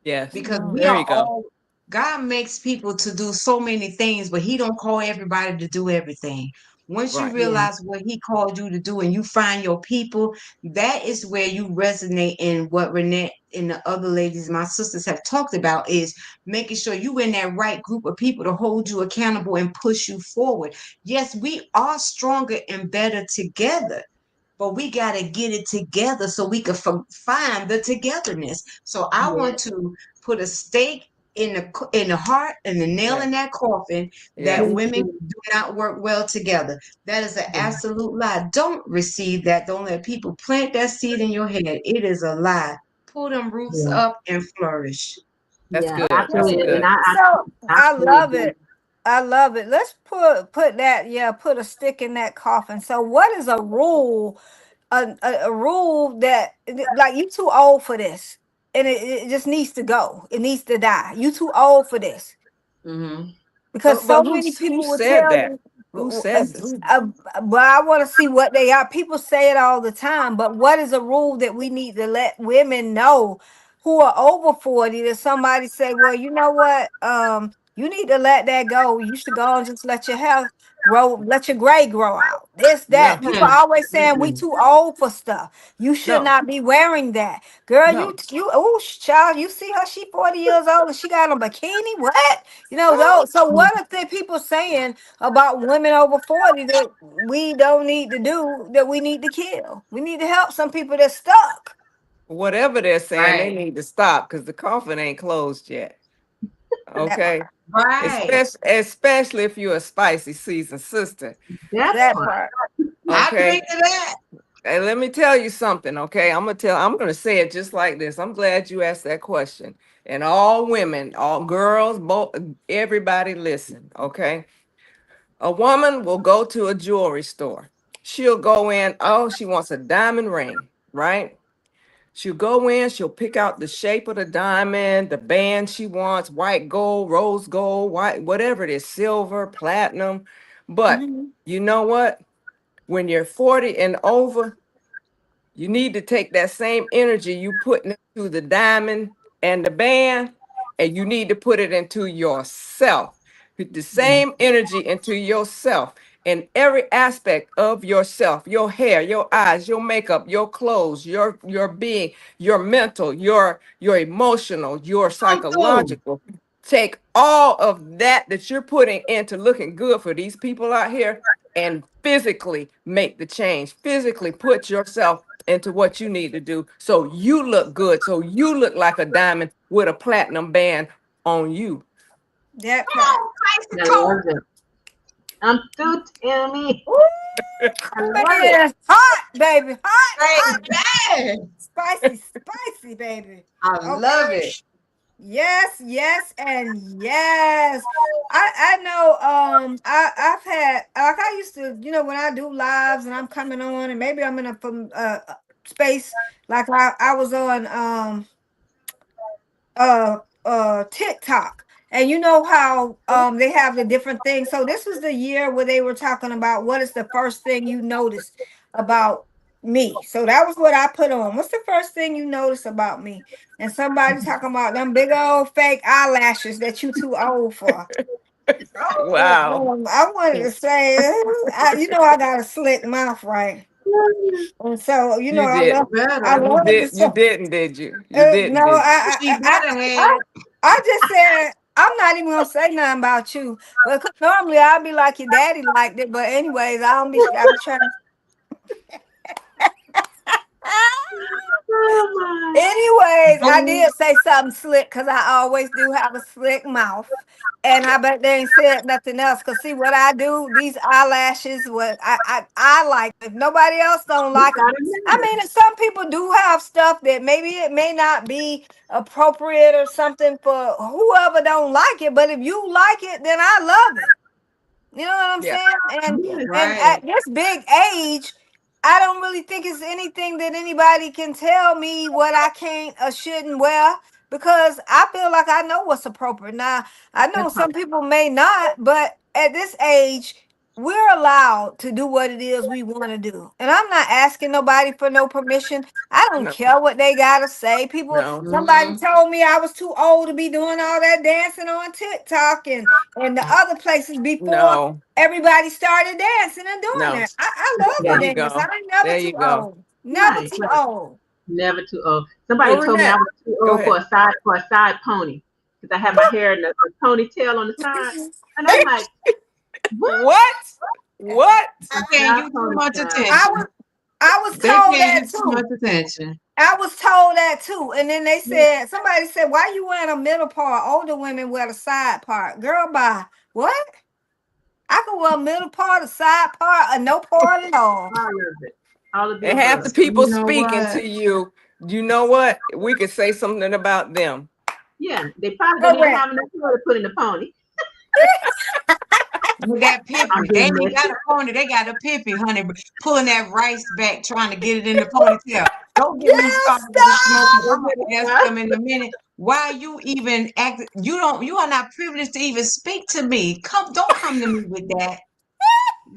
Yes. because Mm, we There are you go. all, God makes people to do so many things, but he don't call everybody to do everything. Once you Right. Yeah. realize what he called you to do and you find your people, that is where you resonate. In what Renee and the other ladies, my sisters, have talked about, is making sure you in that right group of people to hold you accountable and push you forward. Yes, we are stronger and better together, but we got to get it together so we can find the togetherness. So I Yeah. want to put a stake in the heart and the nail Yeah. in that coffin, that Yes. Me women too. do not work well together. That is an Yeah. absolute lie. Don't receive that. Don't let people plant that seed in your head. It is a lie. Pull them roots Yeah. up and flourish. That's Yeah. good. That's Absolutely. And good. so I I absolutely love agree. it. I love it. Let's put that, yeah, put a stick in that coffin. So what is a rule, a rule that like you too old for this and it just needs to go. It needs to die. You too old for this. Hmm. Because But so who many who people will said tell that? you Who says who? but I want to see what they are. People say it all the time, but what is a rule that we need to let women know who are over 40, that somebody say, well, you know what, you need to let that go. You should go and just let your hair grow, let your gray grow out, this that. No. People are always saying we Mm-mm. too old for stuff. You should No. not be wearing that. Girl, No. you oh child, you see her, she 40 years old and she got a bikini. What? You know, though. So what are the people saying about women over 40 that we don't need to do, that we need to kill? We need to help some people that's stuck. Whatever they're saying, they Right. need to stop because the coffin ain't closed yet. That part. Okay. Right. Especially if you're a spicy seasoned sister. That That part. part. I Okay. drink to that. Hey, let me tell you something, okay? I'm gonna say it just like this. I'm glad you asked that question. And all women, all girls, both everybody listen, okay? A woman will go to a jewelry store. She'll go in, oh, she wants a diamond ring, right? She'll go in, she'll pick out the shape of the diamond, the band she wants, white gold, rose gold, white, whatever it is, silver, platinum. But Mhm. you know what? When you're 40 and over, you need to take that same energy you put into the diamond and the band, and you need to put it into yourself. Put the same energy into yourself in every aspect of yourself, your hair, your eyes, your makeup, your clothes, your being, your mental, your emotional, your Come through. psychological. Take all of that you're putting into looking good for these people out here and physically make the change. Physically put yourself into what you need to do so you look good, so you look like a diamond with a platinum band on you. That Come part. on, Spicy I Coat. love it. I'm through, Tammy. Ooh, I love it. man, hot, baby, hot, hot, Baby. spicy, spicy, baby. I love Okay. it. Yes, yes, and yes. I know I've had like I used to, when I do lives and I'm coming on and maybe I'm in a space like I was on TikTok. And you know how they have the different things. So this was the year where they were talking about what is the first thing you notice about me. So that was what I put on. What's the first thing you notice about me? And somebody talking about them big old fake eyelashes that you too old for. And, Wow. I wanted to say, I got a slick mouth, right? And so, You I You did. love, I better. You wanted to did. say, You didn't, did you? You didn't, no, did you? She better I, have. I just said I'm not even gonna say nothing about you, but 'cause normally I'd be like your daddy liked it, but anyways, I don't be. I be trying. Oh my. Anyways, I Boo. did say something slick because I always do have a slick mouth. And I bet they ain't said nothing else. Cause see what I do, these eyelashes, what I like. If nobody else don't You like them, gotta I remember. mean, if some people do have stuff that maybe it may not be appropriate or something for whoever don't like it. But if you like it, then I love it. You know what I'm Yeah. saying? Yes. And Right. at this big age, I don't really think it's anything that anybody can tell me what I can't or shouldn't wear because I feel like I know what's appropriate. Now, I know That part. some people may not, but at this age, we're allowed to do what it is we want to do. And I'm not asking nobody for no permission. I don't No. care what they got to say. People, No. somebody Mm-hmm. told me I was too old to be doing all that dancing on TikTok and the other places before No. everybody started dancing and doing No. that. I love There to Yeah. you dance. go. I ain't never There too you go. old. Never Right. too Right. old. Never too old. Go, Somebody told me I Renette. was too Go old for ahead. a side pony because I have my hair in a ponytail on the side, and I'm like, what? What? What? A They paying side you too much ponytail. I attention. was I was They told paying that you too much too. attention. I was told that too. And then they said, somebody said, why you wearing a middle part? Older women wear the side part. Girl, bye. What? I could wear a middle part, a side part, or no part at all. All of it. All of the And half the above. people You know speaking what? to you, you know what? We could say something about them. Yeah, they probably don't even Correct. have enough hair to put in the pony. With that I'm pippy. They being ain't got messy. a pony. They got a pippy, honey. Pulling that rice back, trying to get it in the ponytail. Don't get me Yes, started with the smoke. stop. I'm gonna ask them in a minute. Why you even act? You are not privileged to even speak to me. Don't come to me with that.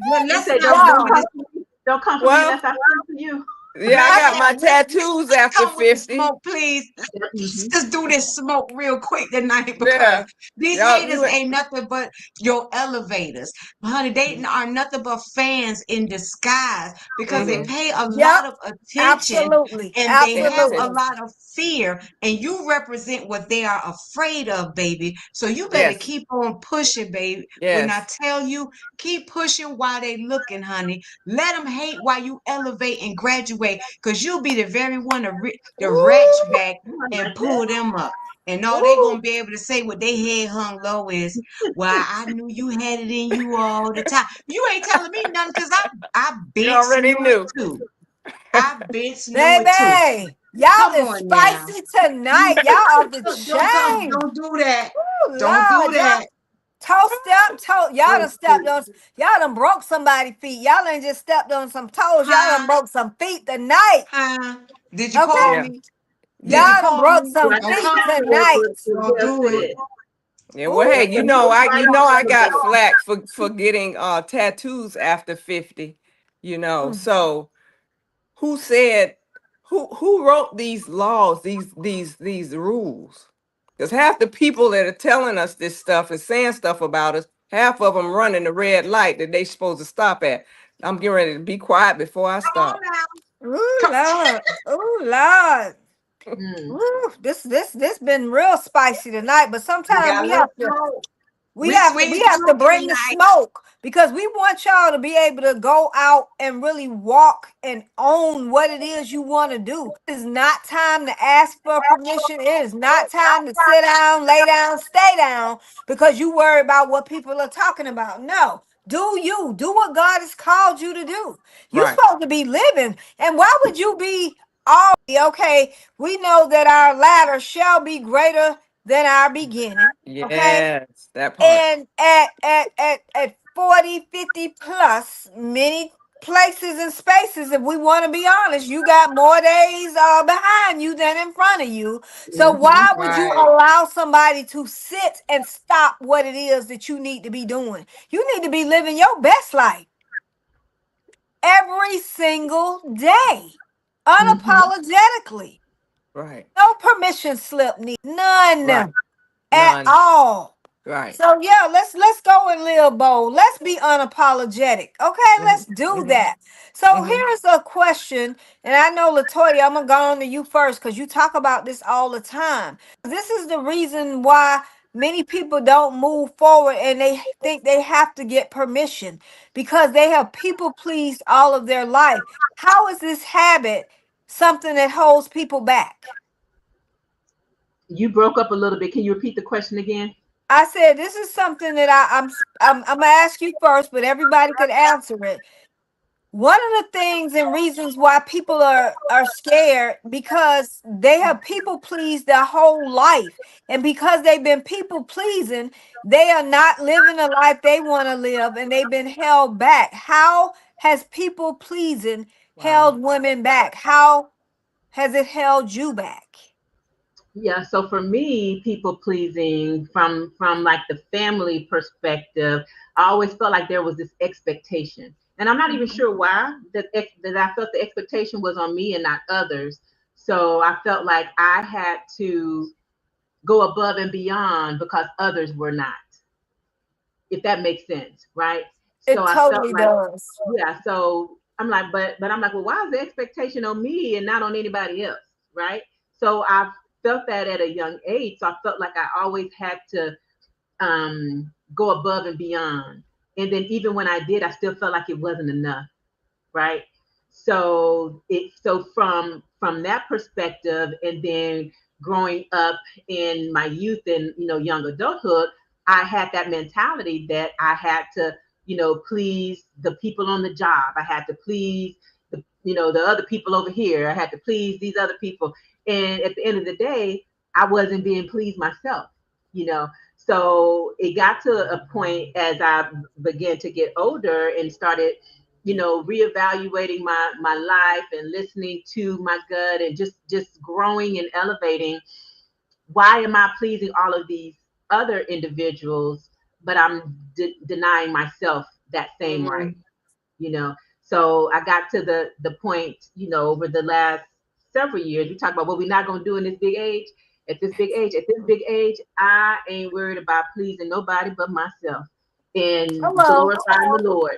They Let's say not don't do don't No. come this. for me. Don't come for me Well, unless I come for you. yeah, I I got got my tattoos Let's after come with the 50. smoke, please. Let's Hmm. just do this smoke real quick tonight because Yeah. these Y'all, haters you ain't nothing but your elevators. Honey, they are nothing but fans in disguise because they mm-hmm. pay a lot Yep. of attention Absolutely. and they Pay have a attention. Absolutely. lot of fear, and you represent what they are afraid of, baby. So you better Yes. keep on pushing, baby. When I Yes. tell you, keep pushing while they looking, honey. Let them hate while you elevate and graduate, because you'll be the very one to reach Woo. back Oh, I and like that. pull them up. And all they Woo. gonna be able to say with their head hung low is, "Well, I knew you had it in you all the time." You ain't telling me nothing because I've You been already knew it knew. too. Vince knew it too. Baby, y'all Come is on now. spicy tonight. Y'all off the chain. Don't do that. Oh Don't do Lord, y'all that. y'all done stepped on, y'all done broke somebody's feet. Y'all ain't just stepped on some toes. Y'all done Huh? broke some feet tonight. Huh? Did you call Okay, Yeah. me? Did you Yeah. y'all done call broke me? some Like Don't I feet come said, for me. tonight. Don't Will do it. said. Yeah, well, Oh, hey, And you know I nobody got else flack for getting tattoos after 50, So who said who wrote these laws, these rules? Because half the people that are telling us this stuff and saying stuff about us, half of them running the red light that they supposed to stop at. I'm getting ready to be quiet before I Come on stop. now. oh Come. Lord, oh Lord. Mm. Ooh, this been real spicy tonight. But We sometimes got a little smoke. We we swing have to smoke bring the tonight. smoke because we want y'all to be able to go out and really walk and own what it is you want to do. It is not time to ask for permission. It is not time to sit down, lay down, stay down because you worry about what people are talking about. No. Do you do what God has called you to do? You Right. supposed to be living. And why would you be all okay? We know that our latter shall be greater than our beginning. Okay, Yes, that part. and at 40, 50 plus, many places and spaces, if we want to be honest, you got more days behind you than in front of you. So Mm-hmm. why would you Right. allow somebody to sit and stop what it is that you need to be doing? You need to be living your best life every single day, Mm-hmm. unapologetically. Right. No permission slip need, Right. none at None. all. Right. So yeah, let's go and live bold. Let's be unapologetic. Okay, Hmm. let's do Hmm. that. So Hmm. here's a question, and I know Latoya, I'm gonna go on to you first because you talk about this all the time. This is the reason why many people don't move forward and they think they have to get permission because they have people pleased all of their life. How is this habit something that holds people back? You broke up a little bit. Can you repeat the question again? I said this is something that I'm gonna ask you first, but everybody could answer it. One of the things and reasons why people are scared because they have people pleased their whole life, and because they've been people pleasing, they are not living the life they want to live, and they've been held back. How has people pleasing Wow. held women back? How has it held you back? Yeah, so for me, people pleasing from like the family perspective, I always felt like there was this expectation. And I'm not even sure why that I felt the expectation was on me and not others. So I felt like I had to go above and beyond because others were not, if that makes sense, right? So It I felt totally like, does. yeah, so I'm like, but I'm like, well, why is the expectation on me and not on anybody else, right? So I felt that at a young age. So I felt like I always had to go above and beyond. And then even when I did, I still felt like it wasn't enough, right? So from that perspective, and then growing up in my youth and young adulthood, I had that mentality that I had to please the people on the job. I had to please the other people over here. I had to please these other people, and at the end of the day, I wasn't being pleased myself. You know, so it got to a point as I began to get older and started reevaluating my life and listening to my gut and just growing and elevating. Why am I pleasing all of these other individuals, but I'm denying myself that same right? Mhm. you know so I got to the point, over the last several years. We talk about what we're not going to do in this big age. At this big age, I ain't worried about pleasing nobody but myself and Hello. glorifying the Lord.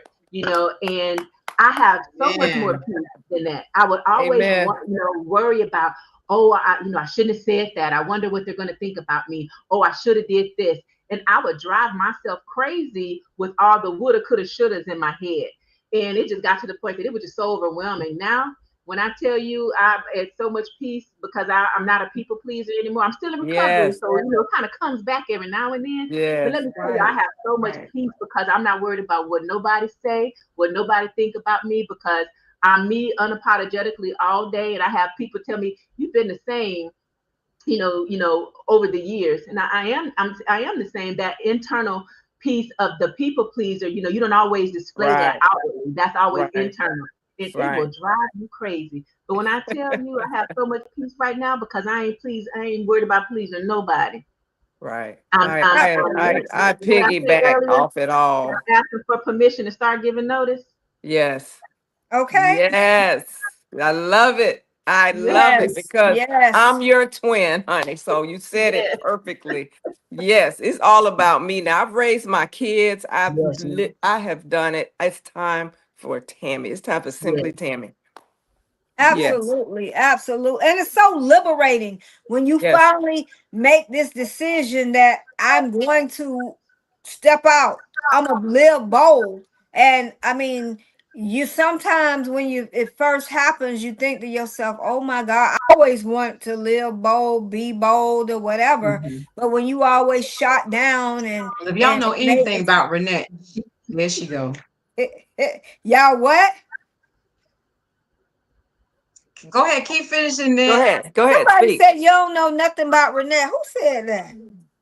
And I have so much more Man. peace than that. I would always Amen. want, worry about, oh, I shouldn't have said that. I wonder what they're going to think about me. Oh, I should have did this. And I would drive myself crazy with all the woulda, coulda, shouldas in my head. And it just got to the point that it was just so overwhelming. Now, when I tell you I'm at so much peace because I'm not a people pleaser anymore, I'm still in recovery. Yes. So, it kind of comes back every now and then. But let Yes. me tell you, I Right. have so much Right. peace because I'm not worried about what nobody say, what nobody think about me, because I'm me unapologetically all day, and I have people tell me, "You've been the same, over the years." And I am the same. That internal piece of the people pleaser, you don't always display that Right. outwardly. That's always Right. internal. It will Right. drive you crazy. But when I tell you I have so much peace right now because I ain't worried about pleasing nobody. Right. I What I said piggyback earlier, off it all. asking for permission to start giving notice. Yes. Okay. Yes. I love it. I love it Yes. because I'm Yes. your twin, honey. So you said it Yes, perfectly. Yes, it's all about me. Now I've raised my kids. yes, I have done it. It's time for Tammy. It's time for yes, Simply Tammy. Yes. Absolutely, absolutely. And it's so liberating when you Yes. finally make this decision that I'm going to step out. I'm gonna live bold. And I mean, you sometimes when it first happens, you think to yourself, oh my God, I always want to live bold, be bold, or whatever. hmm But when you always shot down Well, if y'all and know made anything about Renette, there she go. y'all what? Go ahead, keep finishing Go that. ahead. Go ahead. Somebody Speak. said you don't know nothing about Renee. Who said that?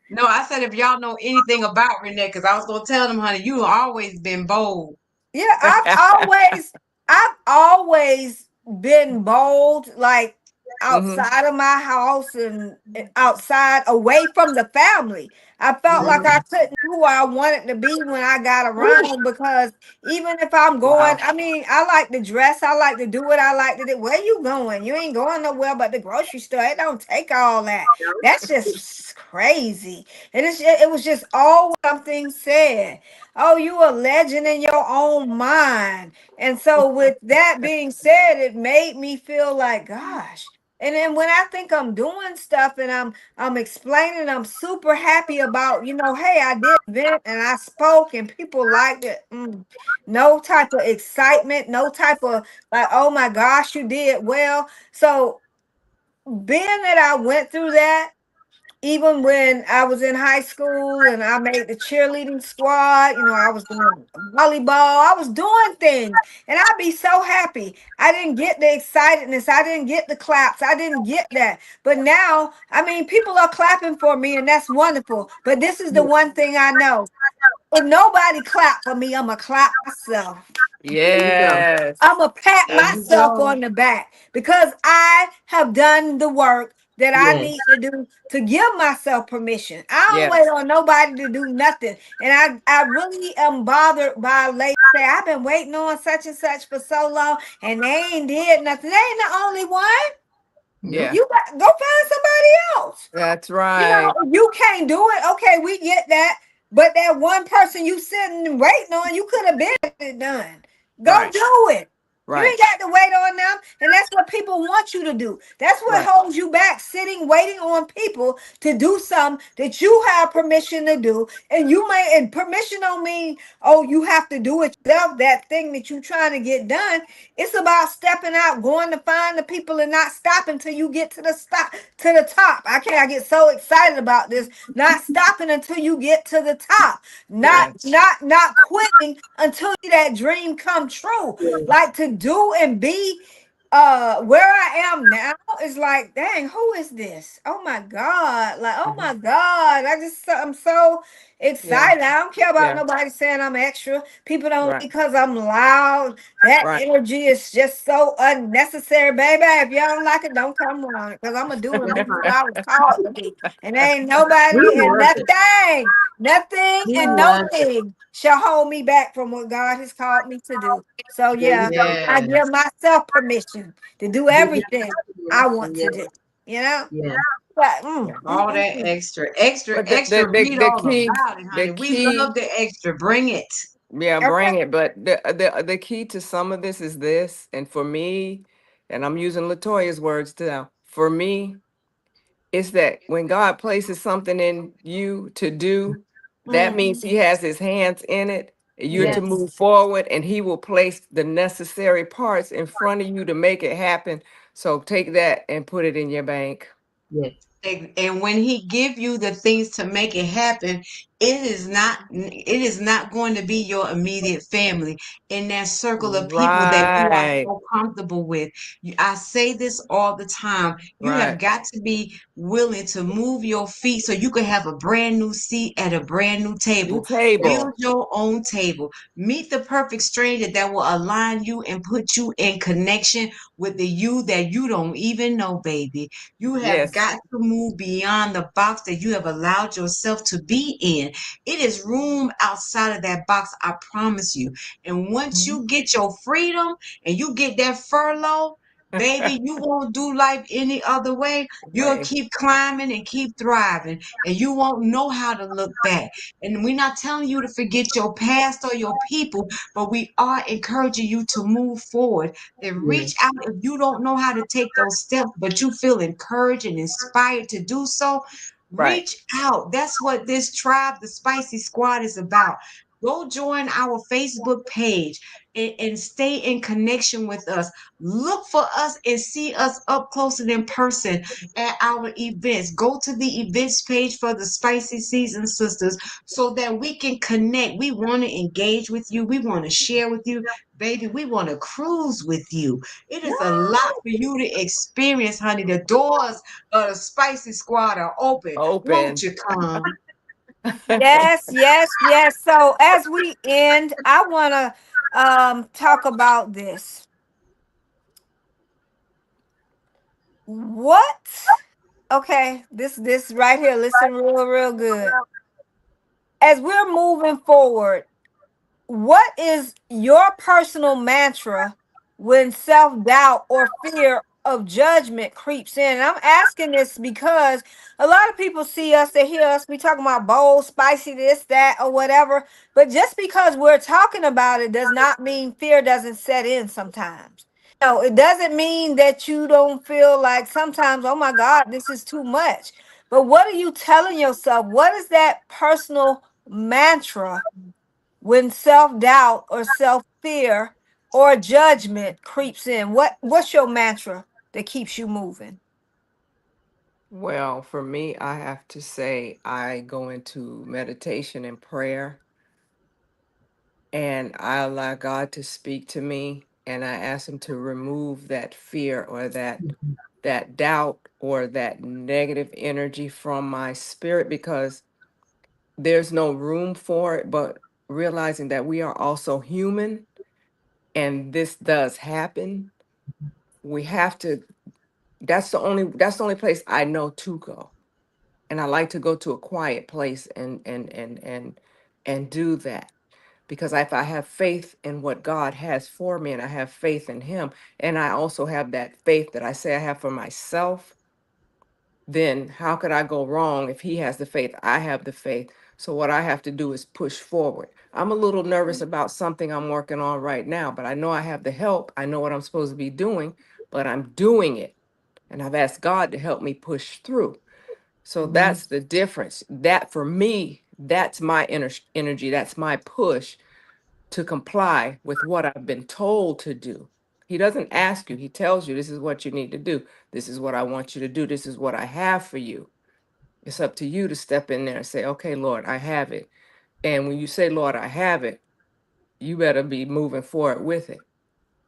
No, I said if y'all know anything about Renette, because I was gonna tell them, honey, you always been bold. Yeah, I've always been bold, like Hmm. outside of my house and outside away from the family. I felt like I hmm couldn't be who I wanted to be when I got around because even if I'm going, Wow. I mean, I like to dress, I like to do what I like to do. Where you going? You ain't going nowhere but the grocery store. It don't take all that. That's just crazy. And it was just always something said. Oh, you a legend in your own mind. And so with that being said, it made me feel like, gosh. And then when I think I'm doing stuff and I'm explaining, I'm super happy about, hey, I did vent and I spoke and people liked it. No type of excitement, no type of like, oh my gosh, you did well. So being that I went through that, even when I was in high school and I made the cheerleading squad, I was doing volleyball, I was doing things, and I'd be so happy. I didn't get the excitedness, I didn't get the claps, I didn't get that. But now, I mean, people are clapping for me, and that's wonderful. But this is the Yes, one thing I know: if nobody clap for me, I'm gonna clap myself. there you go. I'm Yes. going to pat There you myself go. on the back because I have done the work that I Yes, need to do to give myself permission. I don't wait Yes. on nobody to do nothing. And I really am bothered by ladies say, I've been waiting on such and such for so long and they ain't did nothing. They ain't the only one. Nope. Yeah. You got go find somebody else. That's right. If you can't do it, okay, we get that. But that one person you sitting and waiting on, you could have been it done. Go Right. do it. You Right. ain't got to wait on them. And that's what people want you to do. That's what Right. holds you back, sitting, waiting on people to do something that you have permission to do. And permission don't mean, oh, you have to do it yourself, that thing that you're trying to get done. It's about stepping out, going to find the people and not stopping till you get to the top. I get so excited about this. Not stopping until you get to the top. Not Yes. not quitting until that dream come true. yes, Like to do and be where I am now is like, dang, who is this? Oh my God. Like, oh Mhm. my God. I'm so Yeah. excited. I don't care about Yeah. nobody saying I'm extra. People don't Right. because I'm loud. That Right. energy is just so unnecessary, baby. If y'all don't like it, don't come around. Because I'm gonna do and that's be what right. I was called to be. And ain't We nobody and want it. nothing We and no want it. thing shall hold me back from what God has called me to do. So There you yeah, go. I Yes. give myself permission to do Give yourself everything I want permission. to Yes, do. You know, yes, but Yeah. All that extra, extra, But extra. Read the all key, about it, the honey. We love key, the extra. Bring it. yeah, okay. bring it. But the key to some of this is this, and for me, and I'm using Latoya's words now. For me, it's that when God places something in you to do, that Mm, means He has His hands in it. You're to yes. move forward, and He will place the necessary parts in front of you to make it happen. So take that and put it in your bank. yes. And when he give you the things to make it happen, it is not going to be your immediate family in that circle of people that you are Right. so comfortable with. I say this all the time. You have Right. got to be willing to move your feet so you can have a brand new seat at a brand new New table. Build table. your own table. Meet the perfect stranger that will align you and put you in connection with the you that you don't even know, baby. You have Yes. got to move beyond the box that you have allowed yourself to be in. It is room outside of that box, I promise you. And once Mhm. you get your freedom and you get that furlough, baby, you won't do life any other way. You'll Right. keep climbing and keep thriving, and you won't know how to look back. And we're not telling you to forget your past or your people, but we are encouraging you to move forward and Yeah. reach out if you don't know how to take those steps, but you feel encouraged and inspired to do so. Right. Reach out. That's what this tribe, the Spicy Squad, is about. Go join our Facebook page and stay in connection with us. Look for us and see us up close and in person at our events. Go to the events page for the Spicy Season Sisters so that we can connect. We want to engage with you. We want to share with you. Baby, we want to cruise with you. It is a lot for you to experience, honey. The doors of the Spicy Squad are open. Won't Open. you come? Yes, yes, yes. So as we end, I want to talk about this. What? Okay, this right here. Listen real good. As we're moving forward, what is your personal mantra when self-doubt or fear of judgment creeps in? And I'm asking this because a lot of people see us, they hear us, we talking about bold, spicy, this, that, or whatever. But just because we're talking about it does not mean fear doesn't set in sometimes. No, it doesn't mean that you don't feel like sometimes, oh my God, this is too much. But what are you telling yourself? What is that personal mantra when self-doubt or self-fear or judgment creeps in? What's your mantra that keeps you moving? Well, for me, I have to say I go into meditation and prayer, and I allow God to speak to me, and I ask him to remove that fear or that doubt or that negative energy from my spirit, because there's no room for it. But realizing that we are also human and this does happen, we have to, that's the only place I know to go. And I like to go to a quiet place and do that, because if I have faith in what God has for me and I have faith in him, and I also have that faith that I say I have for myself, then how could I go wrong? If he has the faith, I have the faith. So what I have to do is push forward. I'm a little nervous about something I'm working on right now, but I know I have the help. I know what I'm supposed to be doing, but I'm doing it. And I've asked God to help me push through. So Mhm. that's the difference. That for me, that's my energy. That's my push to comply with what I've been told to do. He doesn't ask you, he tells you, this is what you need to do. This is what I want you to do. This is what I have for you. It's up to you to step in there and say, okay, Lord, I have it. And when you say, Lord, I have it, you better be moving forward with it.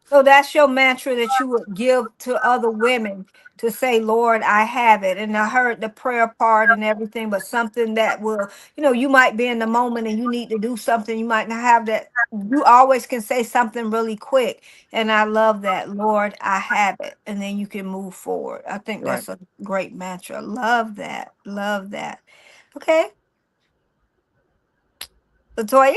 So that's your mantra that you would give to other women to say, Lord, I have it. And I heard the prayer part and everything, but something that will, you might be in the moment and you need to do something. You might not have that. You always can say something really quick. And I love that. Lord, I have it. And then you can move forward. I think Right. that's a great mantra. Love that. Love that. Okay. Latoya?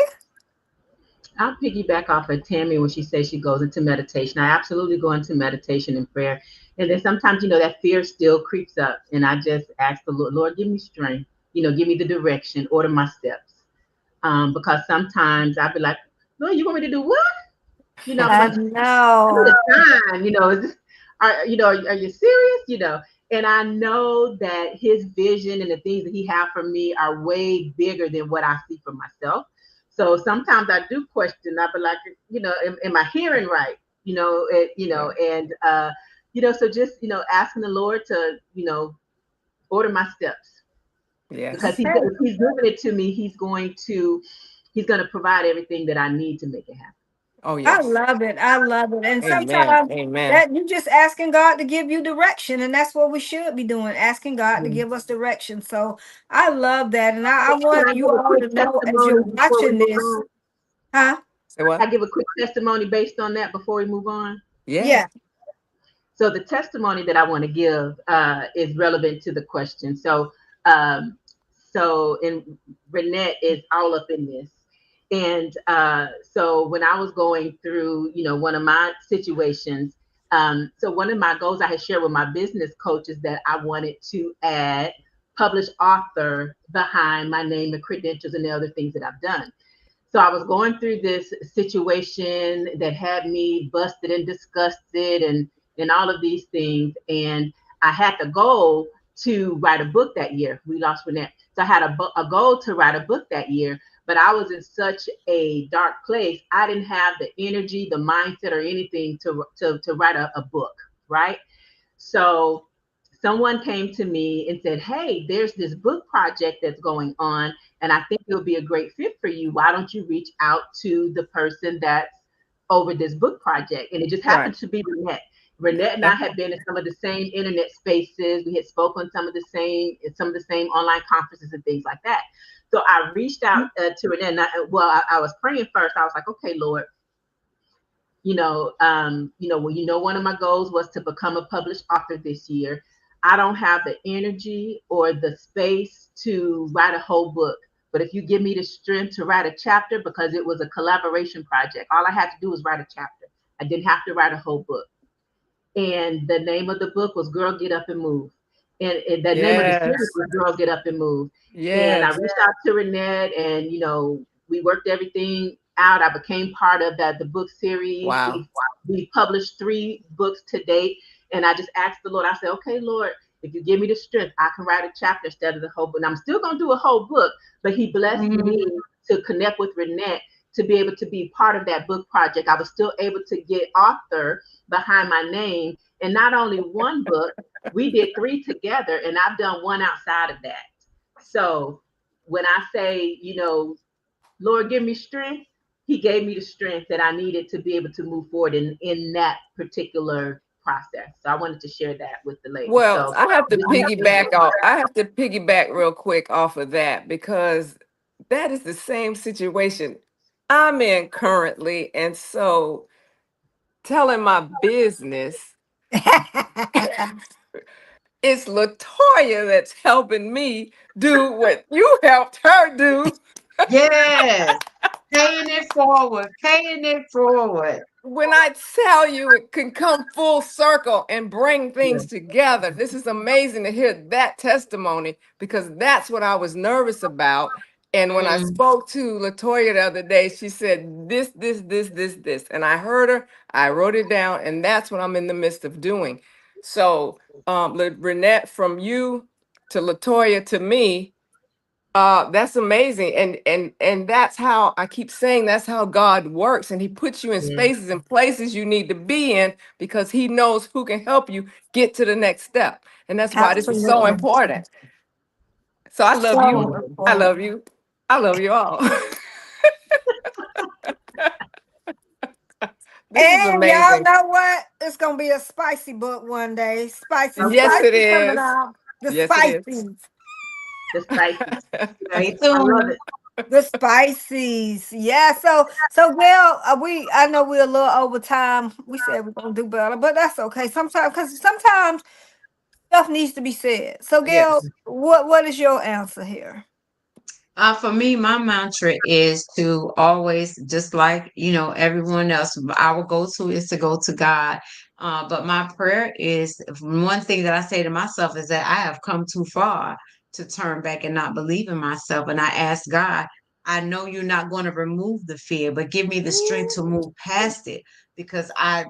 I'll piggyback off of Tammy when she says she goes into meditation. I absolutely go into meditation and prayer. And then sometimes, that fear still creeps up. And I just ask the Lord, Lord, give me strength, give me the direction, order my steps. Because sometimes I'll be like, Lord, you want me to do what? I'm I like, I need know. a time, is this, are you serious? And I know that his vision and the things that he has for me are way bigger than what I see for myself. So sometimes I do question. I be like, am I hearing right? Yeah. And so just asking the Lord to order my steps, because Yes. Okay. if he's giving it to me, he's going to provide everything that I need to make it happen. Oh, I yes. love it. I love it. And Amen. sometimes Amen. that you just asking God to give you direction, and that's what we should be doing, asking God to Mm. give us direction. So I love that. And I Can want I you give a all quick to know as you're testimony before we watching move this, on? huh? Say what? I give a quick testimony based on that before we move on. Yeah. Yeah. So the testimony that I want to give is relevant to the question. Um, and Renette is all up in this. And so when I was going through, one of my situations, so one of my goals I had shared with my business coach is that I wanted to add published author behind my name and credentials and the other things that I've done. So I was going through this situation that had me busted and disgusted and all of these things. And I had the goal to write a book that year. We lost Renette. So I had a goal to write a book that year, but I was in such a dark place. I didn't have the energy, the mindset, or anything to write a book, right? So someone came to me and said, "Hey, there's this book project that's going on, and I think it'll be a great fit for you. Why don't you reach out to the person that's over this book project?" And it just Right. happened to be Renette. Renette and I Yeah. had been in some of the same internet spaces. We had spoken some of the same online conferences and things like that. So I reached out to Renette. And I was praying first. I was like, "Okay, Lord, one of my goals was to become a published author this year. I don't have the energy or the space to write a whole book. But if you give me the strength to write a chapter, because it was a collaboration project, all I had to do was write a chapter. I didn't have to write a whole book. And the name of the book was Girl Get Up and Move. And the name of the series Yes. was Girl Get Up and Move. And I Yes. reached out to Renette, and we worked everything out. I became part of the book series. Wow. We published 3 books to date. And I just asked the Lord, I said, "Okay, Lord, if you give me the strength, I can write a chapter instead of the whole book." And I'm still gonna do a whole book, but he blessed Mhm. me to connect with Renette to be able to be part of that book project. I was still able to get author behind my name. And not only one book, we did 3 together, and I've done one outside of that. So when I say, Lord, give me strength, he gave me the strength that I needed to be able to move forward in that particular process. So I wanted to share that with the ladies. Well, So I have to piggyback real quick off of that, because that is the same situation I'm in currently. And so telling my business, it's Latoya that's helping me do what you helped her do. Yes. Paying it forward. Paying it forward. When I tell you it can come full circle and bring yeah. things together, this is amazing to hear that testimony, because that's what I was nervous about. And when I Mm. spoke to Latoya the other day, she said this. And I heard her, I wrote it down, and that's what I'm in the midst of doing. So, Renette, from you to Latoya to me, that's amazing. And that's how I keep saying that's how God works. And he puts you in Mm. spaces and places you need to be in, because he knows who can help you get to the next step. And that's why this is so Absolutely. important. So I love you. So Mm. I important. love you. I love you all. This is And y'all amazing. know what? It's gonna be a spicy book one day. Spicy, Okay. Yes, it spicy coming is. out. The Yes, it is. spices. The spicy. Yes, Stay I love tuned. it. The spices. Yeah. So Gail, I know we're a little over time. We said we're gonna do better, but that's okay. Sometimes stuff needs to be said. So Gail, Yes. what is your answer here? For me, my mantra is to always, just like everyone else, our go-to is to go to God. But my prayer is, one thing that I say to myself is that I have come too far to turn back and not believe in myself. And I ask God, I know you're not going to remove the fear, but give me the strength to move past it. because I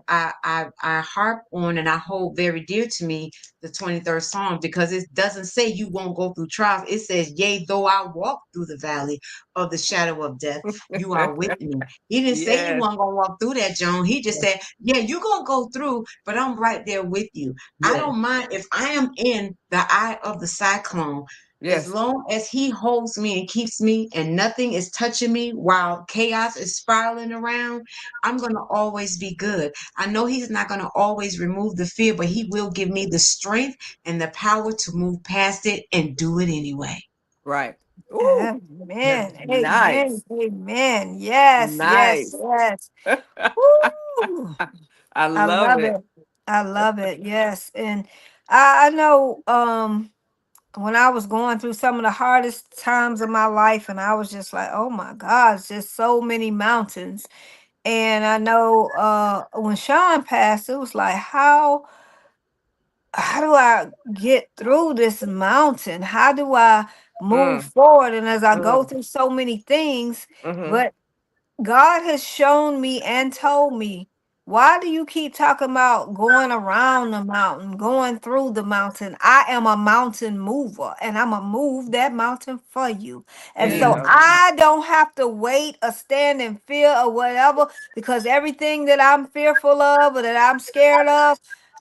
harp on and I hold very dear to me the 23rd Psalm, because it doesn't say you won't go through trials. It says, yea, though I walk through the valley of the shadow of death, you are with me. He didn't say you Yes. weren't gonna walk through that, Joan. He just said, yeah, you're gonna go through, but I'm right there with you. I Yes. don't mind if I am in the eye of the cyclone. As Yes. long as he holds me and keeps me and nothing is touching me while chaos is spiraling around, I'm going to always be good. I know he's not going to always remove the fear, but he will give me the strength and the power to move past it and do it anyway. Right. Ooh, Amen. Amen. nice. Amen. Yes, yes, Nice. yes. Woo. I I love love it. it. I love it. Yes. And I know when I was going through some of the hardest times of my life, and I was just like, oh my gosh, just so many mountains. And I know when Sean passed, it was like, how do I get through this mountain? How do I move Mm, forward? And as I go mm, through so many things, mm-hmm. but God has shown me and told me, why do you keep talking about going around the mountain, going through the mountain? I am a mountain mover and I'm going to move that mountain for you. And There you so Amen. go. I don't have to wait or stand in fear or whatever, because everything that I'm fearful of or that I'm scared of,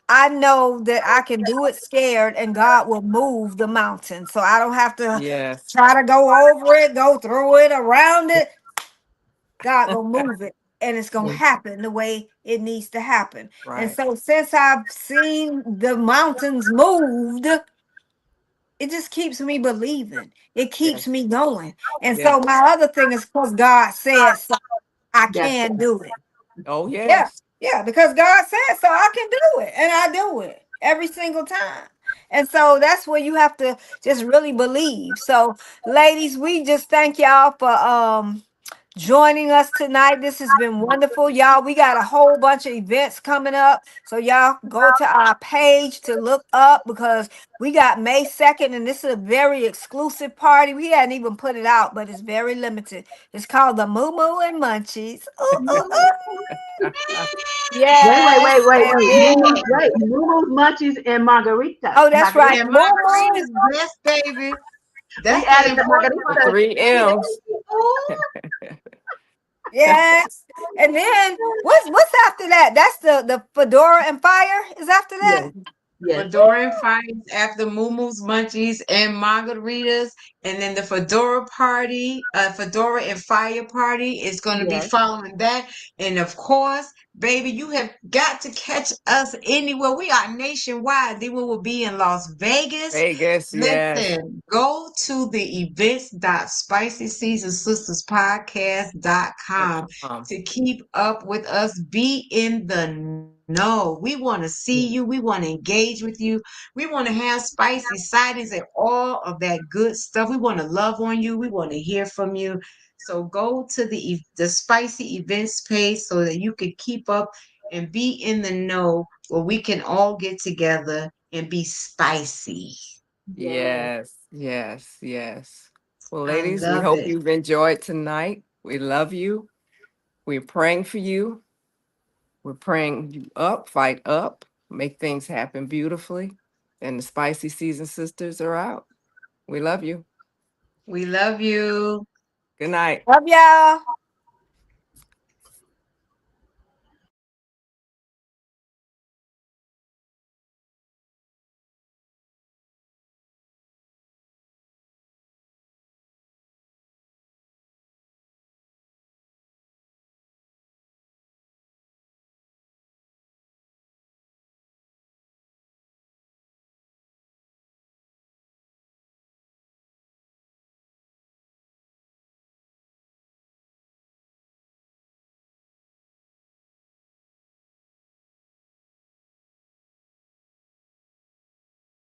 I know that I can do it scared and God will move the mountain. So I don't have to Yes. try to go over it, go through it, around it. God gonna move it and it's gonna happen the way it needs to happen. And Right. so since I've seen the mountains moved, it just keeps me believing. It keeps Yes. me going. And Yes. so my other thing is because God said so, I That's can do it. Oh, Yeah, yes. yeah, because God said so, I can do it. And I do it every single time. And so that's where you have to just really believe. So, ladies, we just thank y'all for joining us tonight. This has been wonderful, y'all. We got a whole bunch of events coming up. So y'all go to our page to look up, because we got May 2nd and this is a very exclusive party. We hadn't even put it out, but it's very limited. It's called the Moo Moo and Munchies. Ooh, ooh, ooh. Yes. And then, Lulu's Munchies and margaritas. oh, that's right. And Moo Moo. margaritas, yes, baby. We That's the added the important The part. margaritas. three M's. Ooh, Yes. And then what's after that? That's the Fedora and Fire is after that? Yes, yes, Fedora and Fries after Moo Munchies and margaritas, and then the Fedora party, Fedora and Fire party is going to be yes, following that. And of course, baby, you have got to catch us anywhere. We are nationwide. Then we will be in Las Vegas. Vegas. Yes. Listen, go to the events.spicyseasonsisterspodcast.com to keep up with us. Be in the know. We want to see yes, you. We want to engage with you. We want to have spicy sightings and all of that good stuff. We want to love on you. We want to hear from you. So go to the spicy events page so that you can keep up and be in the know, where we can all get together and be spicy. yes. Yes. Yes. Yes. Well, I ladies, we love hope it. you've enjoyed tonight. We love you. We're praying for you. We're praying you up, fight up, make things happen beautifully. And the Spicy Season Sisters are out. We love you. We love you. Good night. Love y'all.